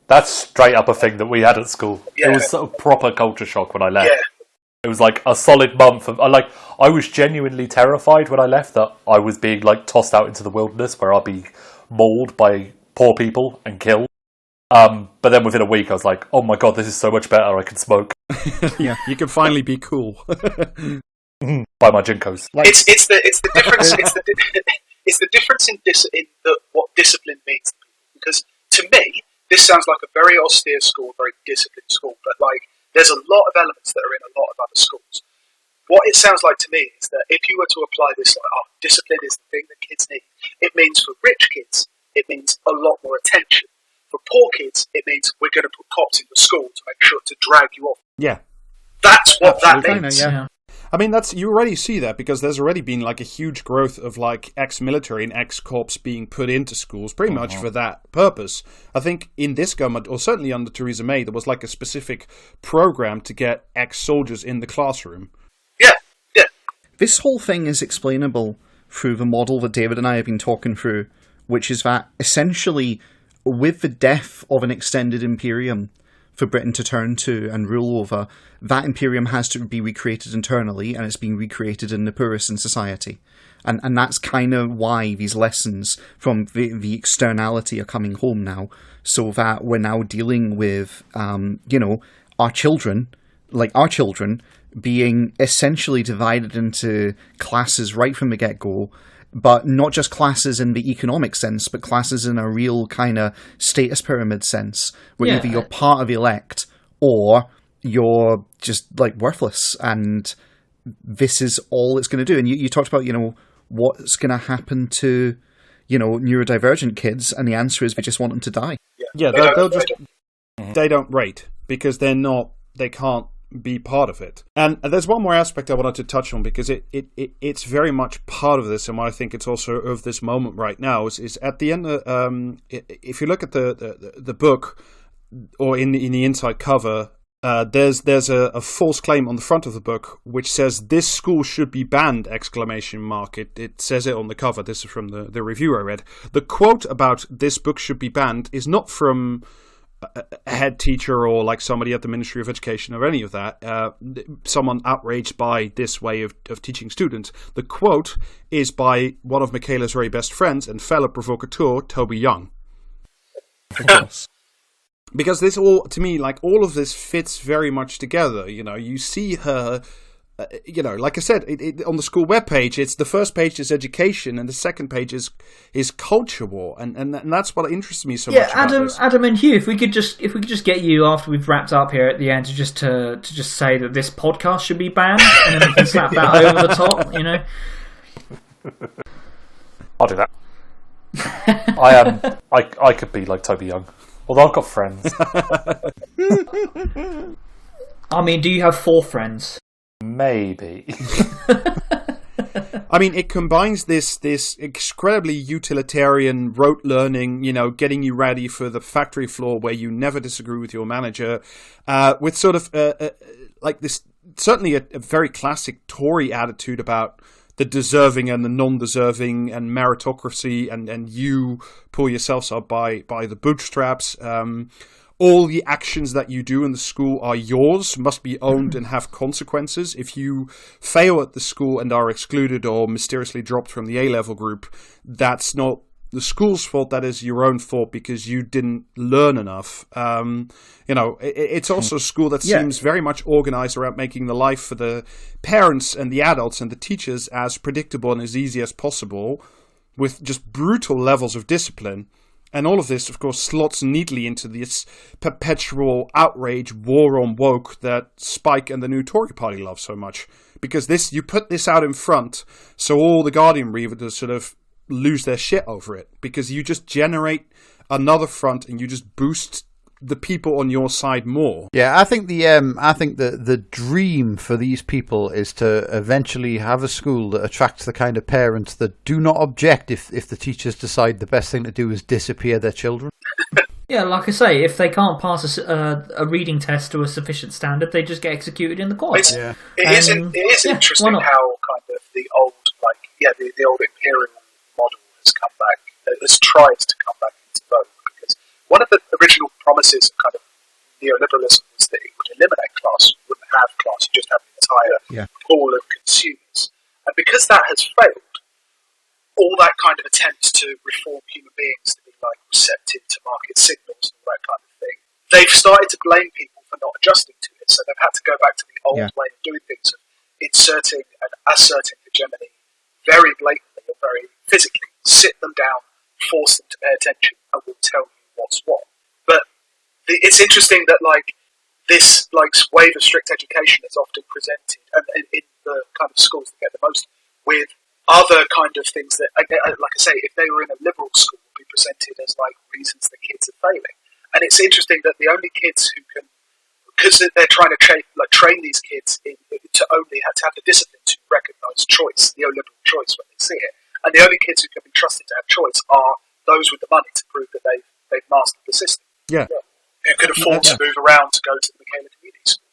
That's straight up a thing that we had at school. Yeah. It was sort of proper culture shock when I left. Yeah. It was like a solid month of I was genuinely terrified when I left that I was being like tossed out into the wilderness where I'll be mauled by poor people and killed. But then within a week I was like, oh my god, this is so much better. I can smoke. Yeah, you can finally be cool. Buy my Jinkos. It's the difference. It's the difference in what discipline means to people. Because to me, this sounds like a very austere school, very disciplined school. But like, there's a lot of elements that are in a lot of other schools. What it sounds like to me is that if you were to apply this, discipline is the thing that kids need. It means for rich kids, it means a lot more attention. For poor kids, it means we're going to put cops in the school to make sure to drag you off. Yeah. That's what Absolutely. that means. Yeah. I mean, you already see that because there's already been like a huge growth of like ex-military and ex-corps being put into schools pretty much for that purpose. I think in this government, or certainly under Theresa May, there was like a specific program to get ex-soldiers in the classroom. Yeah. This whole thing is explainable through the model that David and I have been talking through, which is that essentially with the death of an extended imperium for Britain to turn to and rule over, that imperium has to be recreated internally, and it's being recreated in the poorest in society. And that's kind of why these lessons from the externality are coming home now, so that we're now dealing with, our children being essentially divided into classes right from the get-go, but not just classes in the economic sense, but classes in a real kind of status pyramid sense, where either you're part of the elect or you're just like worthless, and this is all it's going to do. And you talked about, what's going to happen to, neurodivergent kids, and the answer is we just want them to die. Yeah, they don't rate because they can't be part of it. And there's one more aspect I wanted to touch on because it's very much part of this, and what I think it's also of this moment right now is at the end of, if you look at the book or in the inside cover, there's a false claim on the front of the book which says this school should be banned ! It says it on the cover. This is from the review I read. The quote about this book should be banned is not from a head teacher or like somebody at the Ministry of Education or any of that, someone outraged by this way of teaching students. The quote is by one of Michaela's very best friends and fellow provocateur, Toby Young. Of course. Because this all, to me, like all of this fits very much together. You see her, like I said, on the school webpage, it's the first page is education and the second page is culture war, and that's what interests me so much. Yeah, about Adam and Huw, if we could just get you after we've wrapped up here at the end to just say that this podcast should be banned, and then we can slap that over the top, I'll do that. I could be like Toby Young, although I've got friends. I mean, do you have 4 friends? Maybe. I mean, it combines this incredibly utilitarian rote learning, getting you ready for the factory floor where you never disagree with your manager, with sort of like this, certainly a very classic Tory attitude about the deserving and the non-deserving and meritocracy, and you pull yourselves up by the bootstraps. All the actions that you do in the school are yours, must be owned and have consequences. If you fail at the school and are excluded or mysteriously dropped from the A-level group, that's not the school's fault, that is your own fault because you didn't learn enough. It's also a school that seems very much organized around making the life for the parents and the adults and the teachers as predictable and as easy as possible, with just brutal levels of discipline. And all of this, of course, slots neatly into this perpetual outrage war on woke that Spike and the new Tory party love so much. Because you put this out in front, so all the Guardian readers sort of lose their shit over it. Because you just generate another front and you just boost the people on your side more. Yeah, I think the dream for these people is to eventually have a school that attracts the kind of parents that do not object if the teachers decide the best thing to do is disappear their children. Yeah, like I say, if they can't pass a reading test to a sufficient standard, they just get executed in the courts. It is interesting how kind of the old, the old imperial model has tried to come back into vogue. One of the original promises of kind of neoliberalism was that it would eliminate class, you wouldn't have class, you just have an because that has failed, all that kind of attempts to reform human beings to be like receptive to market signals and all that kind of thing, they've started to blame people for not adjusting to it. So they've had to go back to the old way of doing things, of inserting and asserting hegemony very blatantly or very physically. Sit them down, force them to pay attention, and we'll tell you what's what. But it's interesting that this wave of strict education is often presented in the kind of schools that get the most, with other kind of things that, like I say, if they were in a liberal school, would be presented as reasons that kids are failing. And it's interesting that the only kids who can, because they're trying to train these kids to only have to have the discipline to recognise choice, neoliberal choice when they see it, and the only kids who can be trusted to have choice are those with the money to prove that they've mastered the system. Yeah. Who can afford to move around to go to the Michaela Community School.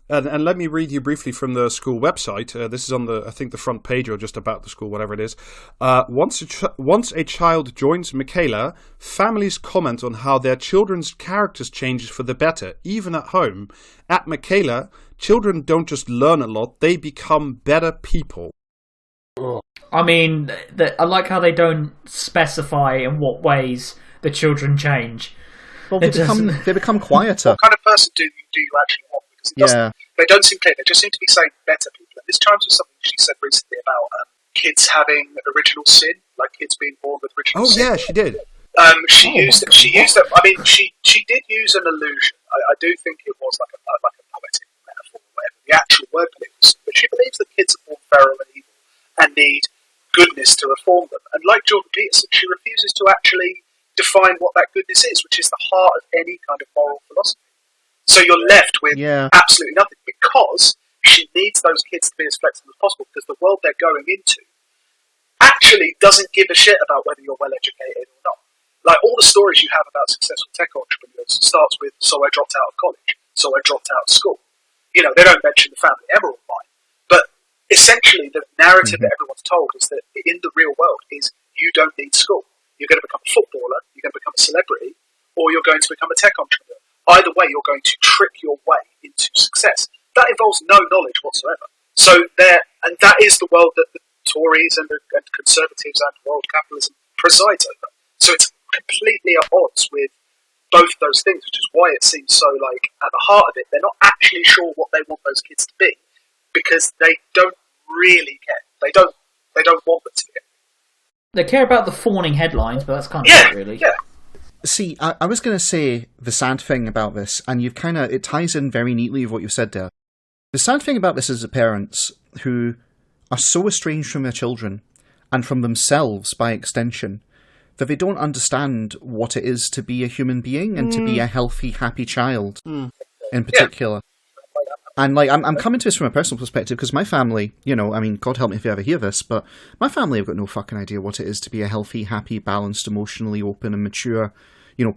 And let me read you briefly from the school website. This is on I think the front page or just about the school, whatever it is. Once a child joins Michaela, families comment on how their children's characters changes for the better, even at home. At Michaela, children don't just learn a lot; they become better people. I mean, I like how they don't specify in what ways the children change. Well, they become quieter. What kind of person do you actually want? Because they don't seem clear. They just seem to be saying better people. And this chimes with something she said recently about kids having original sin, like kids being born with original sin. Oh yeah, she did. She used. I mean, she did use an allusion. I do think it was like a poetic metaphor, or whatever the actual word is. But she believes that kids are born feral and evil and need goodness to reform them. And like Jordan Peterson, she refuses to actually define what that goodness is, which is the heart of any kind of moral philosophy. So you're left with absolutely nothing, because she needs those kids to be as flexible as possible, because the world they're going into actually doesn't give a shit about whether you're well educated or not. Like, all the stories you have about successful tech entrepreneurs starts with, so I dropped out of college, so I dropped out of school. You know, they don't mention the family emerald mine. But essentially the narrative that everyone's told is that in the real world is you don't need school. You're going to become a footballer, you're going to become a celebrity, or you're going to become a tech entrepreneur. Either way, you're going to trick your way into success. That involves no knowledge whatsoever. So and that is the world that the Tories and conservatives and world capitalism presides over. So it's completely at odds with both those things, which is why it seems so at the heart of it, they're not actually sure what they want those kids to be, because they don't really care. They don't want them to be. They care about the fawning headlines, but that's kind of it, really. Yeah. See, I was going to say the sad thing about this, and it ties in very neatly with what you've said there. The sad thing about this is the parents who are so estranged from their children, and from themselves by extension, that they don't understand what it is to be a human being and to be a healthy, happy child in particular. And I'm coming to this from a personal perspective, because my family, God help me if you ever hear this, but my family have got no fucking idea what it is to be a healthy, happy, balanced, emotionally open and mature,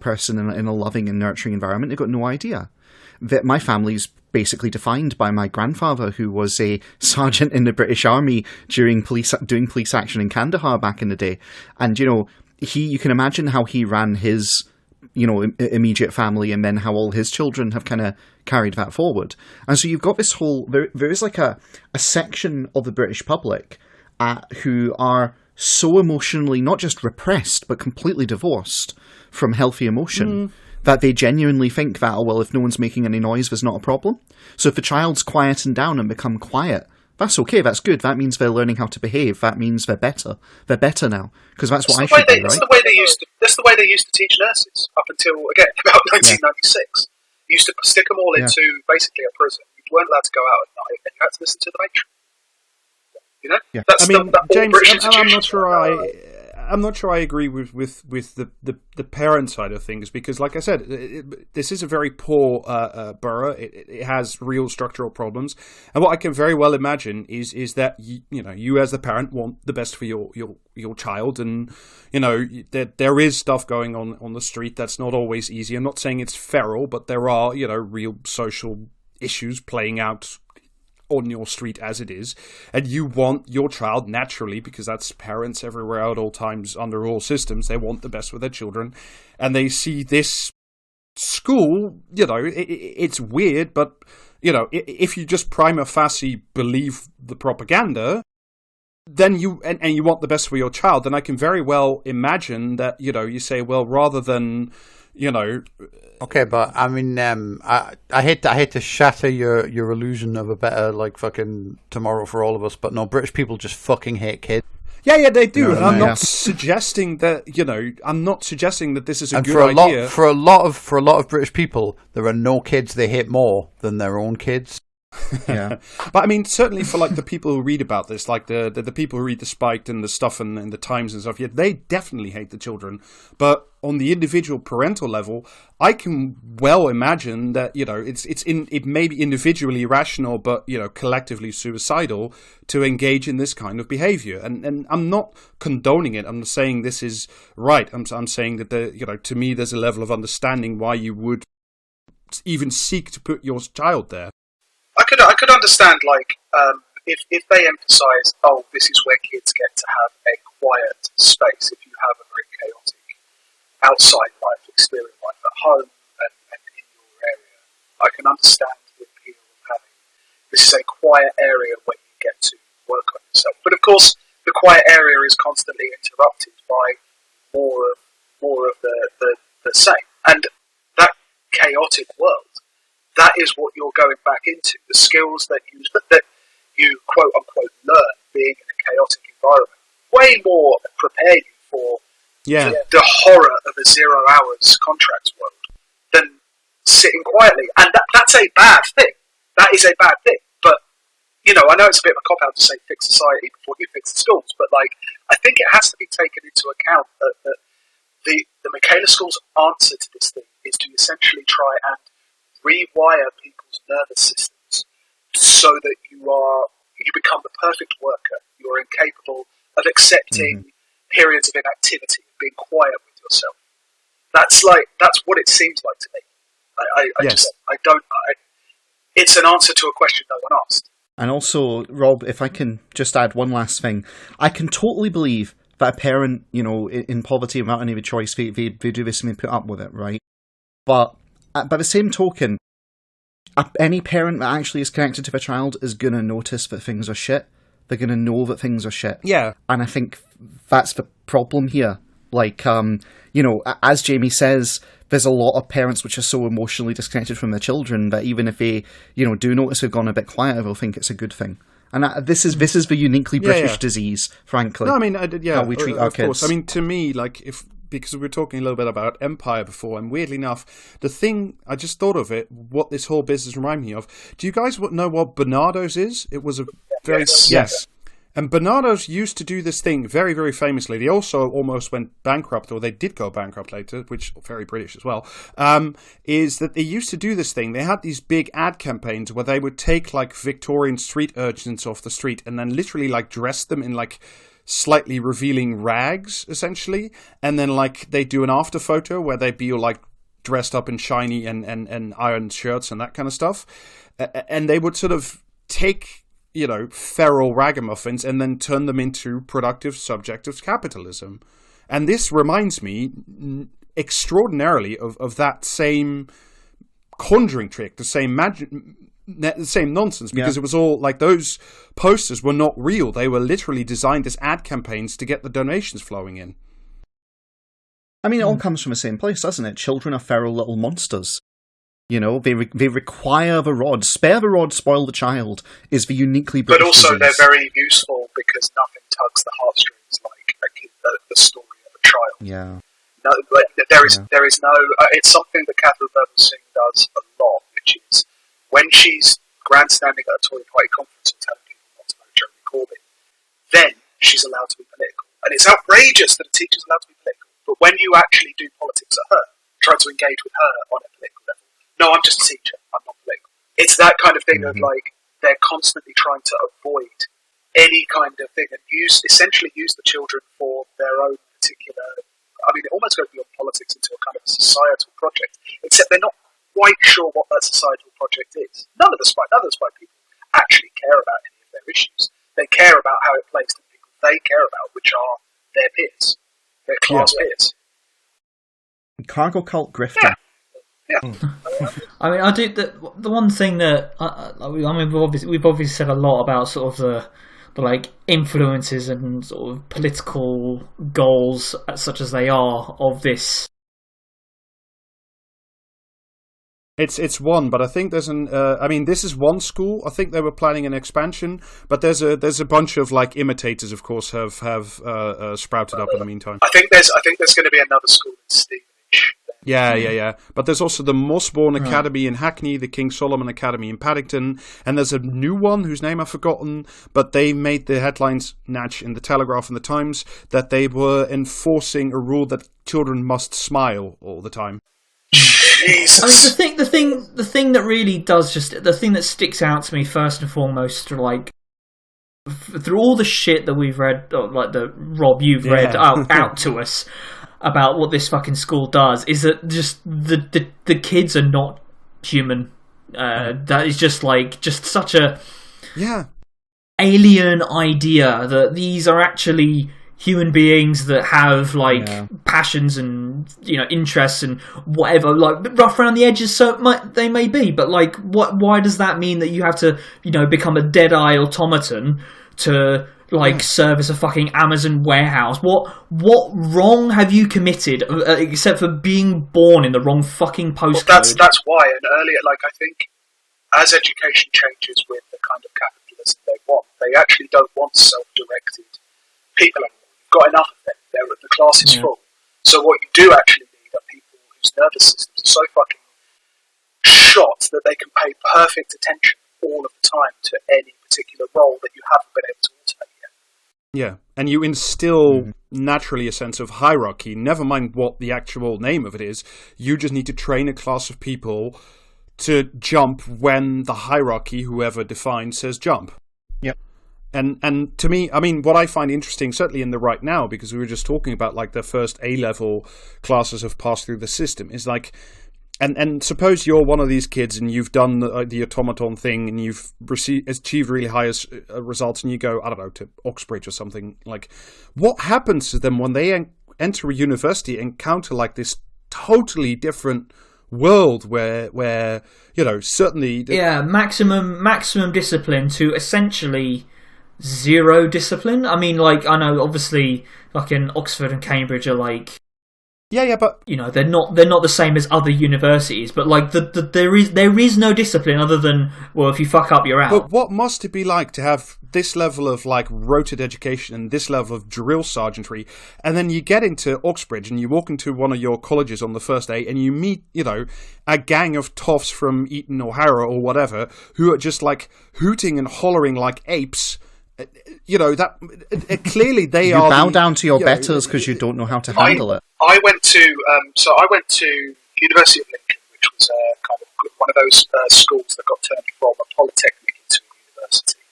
person in a loving and nurturing environment. They've got no idea. That my family's basically defined by my grandfather, who was a sergeant in the British Army doing police action in Kandahar back in the day. And, you can imagine how he ran his immediate family, and then how all his children have kind of carried that forward. And so you've got this whole, there is like a section of the British public who are so emotionally not just repressed, but completely divorced from healthy emotion, that they genuinely think that, if no one's making any noise, there's not a problem. So if the child's quietened down and become quiet, that's okay, that's good. That means they're learning how to behave. That means they're better. They're better now, because that's what I should do, right? That's the way they used to teach nurses up until, again, about 1996. You used to stick them all into basically a prison. You weren't allowed to go out at night, and you had to listen to the matron. That's James, I'm not sure I agree with the parent side of things, because, like I said, this is a very poor borough. It has real structural problems, and what I can very well imagine is that you as the parent want the best for your child, and there is stuff going on the street that's not always easy. I'm not saying it's feral, but there are real social issues playing out on your street as it is, and you want your child naturally, because that's parents everywhere at all times under all systems, they want the best for their children, and they see this school, it's weird, but if you just prima facie believe the propaganda, then you and you want the best for your child, then I can very well imagine that, you say, well, rather than, Okay, but I mean, I hate to shatter your illusion of a better fucking tomorrow for all of us, but no, British people just fucking hate kids. Yeah, they do. No, And I'm yeah. not suggesting that, I'm not suggesting that this is a And good for a idea. lot of British people, there are no kids they hate more than their own kids. Yeah. But I mean, certainly for the people who read about this, like the people who read the Spiked and the stuff and the Times and stuff, they definitely hate the children. But on the individual parental level, I can well imagine that it may be individually rational, but collectively suicidal to engage in this kind of behavior. And I'm not condoning it. I'm not saying this is right. I'm saying that to me, there's a level of understanding why you would even seek to put your child there. I could understand if they emphasise, this is where kids get to have a quiet space. If you have a very chaotic outside life, exterior life at home and in your area, I can understand the appeal of having this is a quiet area where you get to work on yourself. But of course, the quiet area is constantly interrupted by more of the same, and that chaotic world. That is what you're going back into. The skills that you quote unquote learn being in a chaotic environment way more prepare you for the horror of a 0 hours contracts world than sitting quietly. And that's a bad thing. That is a bad thing. But I know it's a bit of a cop out to say fix society before you fix the schools, but I think it has to be taken into account that the Michaela School's answer to this thing is to essentially try and rewire people's nervous systems so that you become the perfect worker. You're incapable of accepting periods of inactivity, being quiet with yourself. That's what it seems like to me. It's an answer to a question no one asked. And also, Rob, if I can just add one last thing, I can totally believe that a parent, in poverty without any choice, they do this and they put up with it, right? But by the same token, any parent that actually is connected to their child is going to notice that things are shit. They're going to know that things are shit. Yeah. And I think that's the problem here. As Jamie says, there's a lot of parents which are so emotionally disconnected from their children that even if they, do notice they've gone a bit quieter, they'll think it's a good thing. And this is the uniquely British disease, frankly. No, I mean, how we treat our kids. Course. I mean, to me, because we were talking a little bit about Empire before, and weirdly enough, the thing, I just thought of it, what this whole business reminded me of. Do you guys know what Bernardo's is? It was a very... Yes. And Bernardo's used to do this thing very, very famously. They also almost went bankrupt, or they did go bankrupt later, which very British as well, is that they used to do this thing. They had these big ad campaigns where they would take Victorian street urchins off the street and then literally dress them in slightly revealing rags, essentially, and then they do an after photo where they'd be all dressed up in shiny and iron shirts and that kind of stuff, and they would sort of take feral ragamuffins and then turn them into productive subjects of capitalism. And this reminds me extraordinarily of that same conjuring trick, the same magic, the same nonsense, because it was all those posters were not real. They were literally designed as ad campaigns to get the donations flowing in. I mean, it all comes from the same place, doesn't it? Children are feral little monsters. They require the rod. Spare the rod, spoil the child is the uniquely British But also disease. they're very useful because nothing tugs the heartstrings like the story of a child. Yeah. No, there is no. It's something that Catherine Beverly does a lot, which is when she's grandstanding at a Tory Party conference and telling people not to vote Jeremy Corbyn, then she's allowed to be political, and it's outrageous that a teacher's allowed to be political. But when you actually do politics at her, try to engage with her on a political level, no, I'm just a teacher. I'm not political. It's that kind of thing of they're constantly trying to avoid any kind of thing and essentially use the children for their own particular. I mean, it almost goes beyond politics into a kind of a societal project, except they're not quite sure what that societal project is. None of the spy people actually care about any of their issues. They care about how it plays to the people they care about, which are their peers, their class peers. Cargo cult grifter. Yeah. I mean, I do the one thing that I mean, we've obviously said a lot about sort of like influences and sort of political goals, such as they are, of this. It's one, but I think there's an. I mean, this is one school. I think they were planning an expansion, but there's a bunch of like imitators, of course, have sprouted up in the meantime. I think there's going to be another school in Stevenage. Yeah. But there's also the Mossbourne Academy in Hackney, the King Solomon Academy in Paddington, and there's a new one whose name I've forgotten, but they made the headlines Natch in the Telegraph and the Times that they were enforcing a rule that children must smile all the time. Jesus. I mean, the thing that really does the thing that sticks out to me first and foremost, like through all the shit that we've read, like that Rob you've read out to us about what this fucking school does, is that just the kids are not human. That is just such a alien idea that these are actually human beings that have passions and interests and whatever, like rough around the edges, so they may be, but like why does that mean that you have to become a dead-eye automaton to service a fucking Amazon warehouse? What wrong have you committed except for being born in the wrong fucking postcode? Well, that's why. And earlier, I think as education changes with the kind of capitalism they want, they actually don't want self-directed people anymore. Got enough of them. The class is full. So what you do actually need are people whose nervous systems are so fucking shot that they can pay perfect attention all of the time to any particular role that you haven't been able to alternate yet. Yeah, and you instill naturally a sense of hierarchy. Never mind what the actual name of it is. You just need to train a class of people to jump when the hierarchy, whoever defines, says jump. Yep. And to me, I mean, what I find interesting, certainly in the right now, because we were just talking about the first A-level classes have passed through the system, is and suppose you're one of these kids and you've done the automaton thing and you've achieved really high results and you go, I don't know, to Oxbridge or something. What happens to them when they enter a university and encounter this totally different world where certainly maximum discipline to essentially zero discipline? I mean, I know obviously in Oxford and Cambridge are but they're not the same as other universities, but there is no discipline other than, well, if you fuck up, you're out. But what must it be like to have this level of roted education and this level of drill sergeantry, and then you get into Oxbridge and you walk into one of your colleges on the first day and you meet a gang of toffs from Eton or Harrow or whatever who are just hooting and hollering like apes. That clearly they you bow down to your betters because you don't know how to handle it. I went to University of Lincoln, which was kind of one of those schools that got turned from a polytechnic into a university.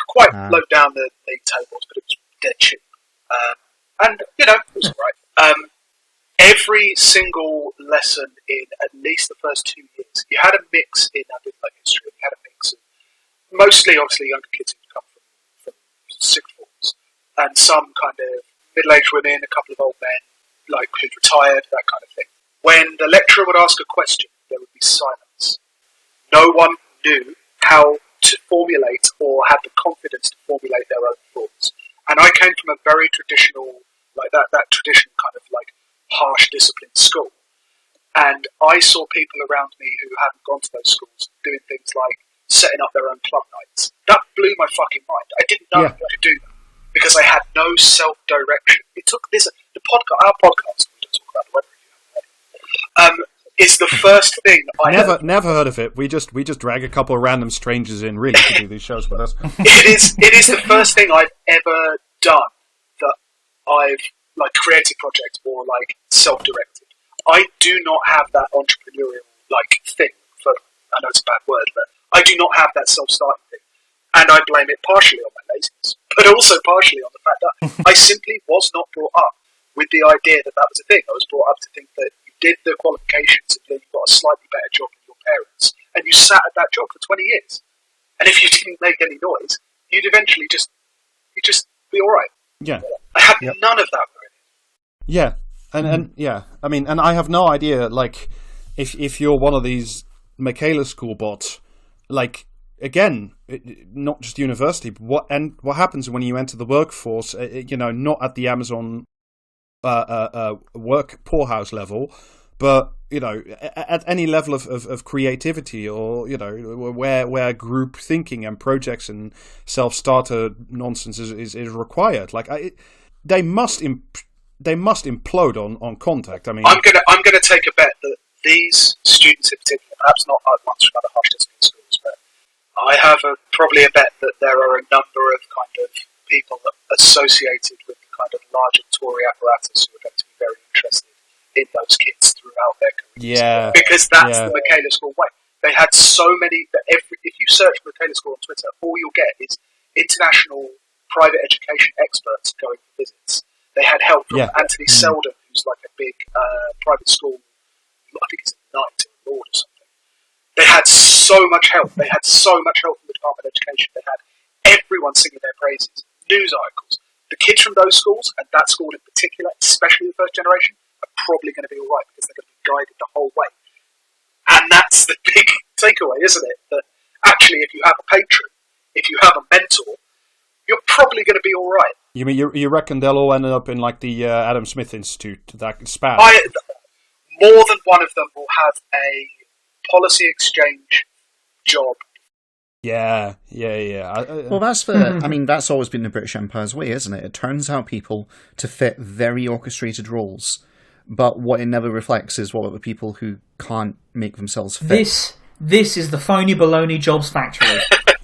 Quite low down the league tables, but it was dead cheap. And it was alright. Every single lesson in at least the first 2 years, you had a mix in history. You had a mix of mostly, obviously, younger kids who come from sixth forms, and some kind of middle-aged women, a couple of old men, who'd retired, that kind of thing. When the lecturer would ask a question, there would be silence. No one knew how to formulate or had the confidence to formulate their own thoughts. And I came from a very traditional, that traditional kind of harsh discipline school. And I saw people around me who hadn't gone to those schools doing things like setting up their own club nights. That blew my fucking mind. I didn't know I could do that because I had no self-direction. It took our podcast, we don't talk about the weather review, is the first thing I never heard of it. We just drag a couple of random strangers in really to do these shows with us. It is the first thing I've ever done that I've created projects or self-directed. I do not have that entrepreneurial thing. I know it's a bad word, but I do not have that self-starting thing. And I blame it partially on my laziness, but also partially on the fact that I simply was not brought up with the idea that was a thing. I was brought up to think that you did the qualifications and then you got a slightly better job than your parents, and you sat at that job for 20 years. And if you didn't make any noise, you'd eventually just be alright. Yeah. I had none of that. Yeah. And yeah, I mean, and I have no idea, if you're one of these Michaela school bots, again, not just university, but what happens when you enter the workforce? Not at the Amazon work poorhouse level, but at any level of creativity, or where group thinking and projects and self-starter nonsense is required. Like they must implode on contact. I mean, I'm gonna take a bet that these students in particular, perhaps not ones from other high schools, but I have probably a bet that there are a number of kind of people associated with the kind of larger Tory apparatus who are going to be very interested in those kids throughout their careers. Yeah, because that's the Michaela School way. They had so many. If you search Michaela School on Twitter, all you'll get is international private education experts going for visits. They had help from Anthony Selden, who's like a big private school. I think he's a knight or a lord or something. They had so much help. They had so much help from the Department of Education. They had everyone singing their praises. News articles. The kids from those schools, and that school in particular, especially the first generation, are probably going to be all right because they're going to be guided the whole way. And that's the big takeaway, isn't it? That actually, if you have a patron, if you have a mentor, you're probably going to be all right. You mean you reckon they'll all end up in like the Adam Smith Institute, that span? More than one of them will have a policy exchange job. Yeah. Well, that's always been the British Empire's way, isn't it? It turns out people to fit very orchestrated roles, but what it never reflects is what are the people who can't make themselves fit. This is the phony baloney jobs factory.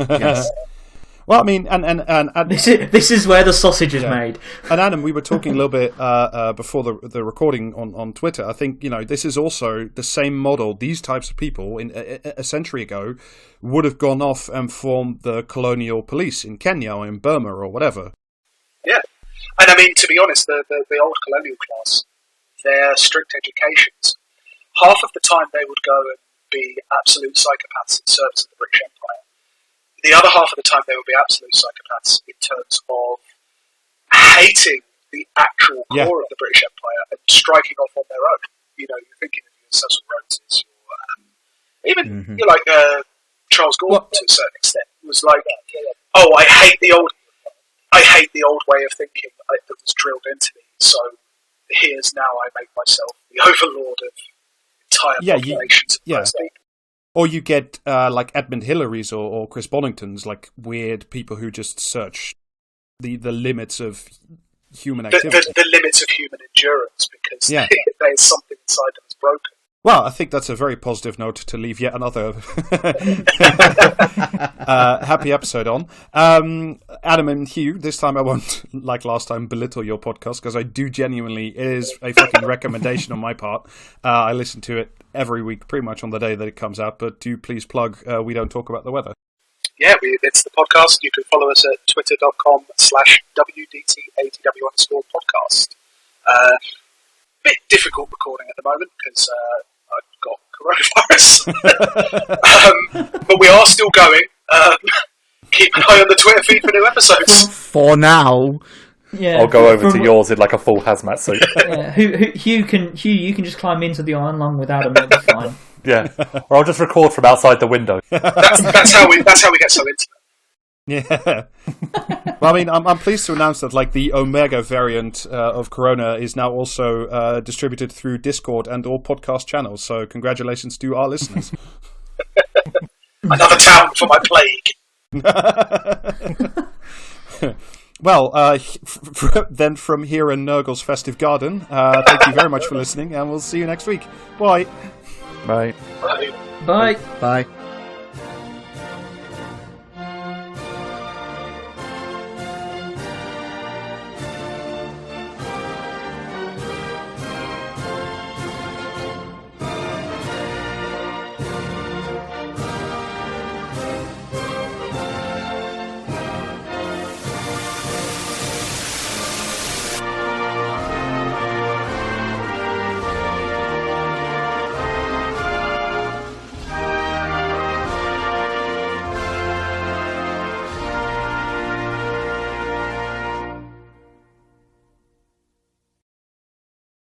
Yes. Well, I mean, and this is where the sausage is made. And Adam, we were talking a little bit before the recording on Twitter. I think this is also the same model. These types of people a century ago would have gone off and formed the colonial police in Kenya or in Burma or whatever. Yeah, and I mean, to be honest, the old colonial class, their strict educations, half of the time they would go and be absolute psychopaths in service of the British Empire. The other half of the time, they will be absolute psychopaths in terms of hating the actual core of the British Empire and striking off on their own. You're thinking of your Cecil Rhodes, you're like Charles Gordon to a certain extent. It was like, I hate the old way of thinking that was drilled into me. So here's now I make myself the overlord of entire populations of First People. Or you get like Edmund Hillary's or Chris Bonington's, like weird people who just search the limits of human activity. The limits of human endurance, because there's something inside them that's broken. Well, I think that's a very positive note to leave yet another happy episode on. Adam and Huw, this time I won't, like last time, belittle your podcast, because I do genuinely, it is a fucking recommendation on my part. I listen to it every week, pretty much on the day that it comes out, but do please plug We Don't Talk About the Weather. Yeah, it's the podcast. You can follow us at twitter.com/WDTATW_podcast. Bit difficult recording at the moment, because I've got coronavirus. But we are still going. Keep an eye on the Twitter feed for new episodes. For now. Yeah, I'll go over to yours in like a full hazmat suit. Yeah, Huw, you can just climb into the iron lung with Adam. It'll be fine. Yeah, or I'll just record from outside the window. That's how we get so intimate. Yeah. Well, I mean, I'm pleased to announce that like the Omega variant of Corona is now also distributed through Discord and all podcast channels. So congratulations to our listeners. Another town for my plague. Well, then from here in Nurgle's festive garden, thank you very much for listening, and we'll see you next week. Bye. Bye. Bye. Bye. Bye.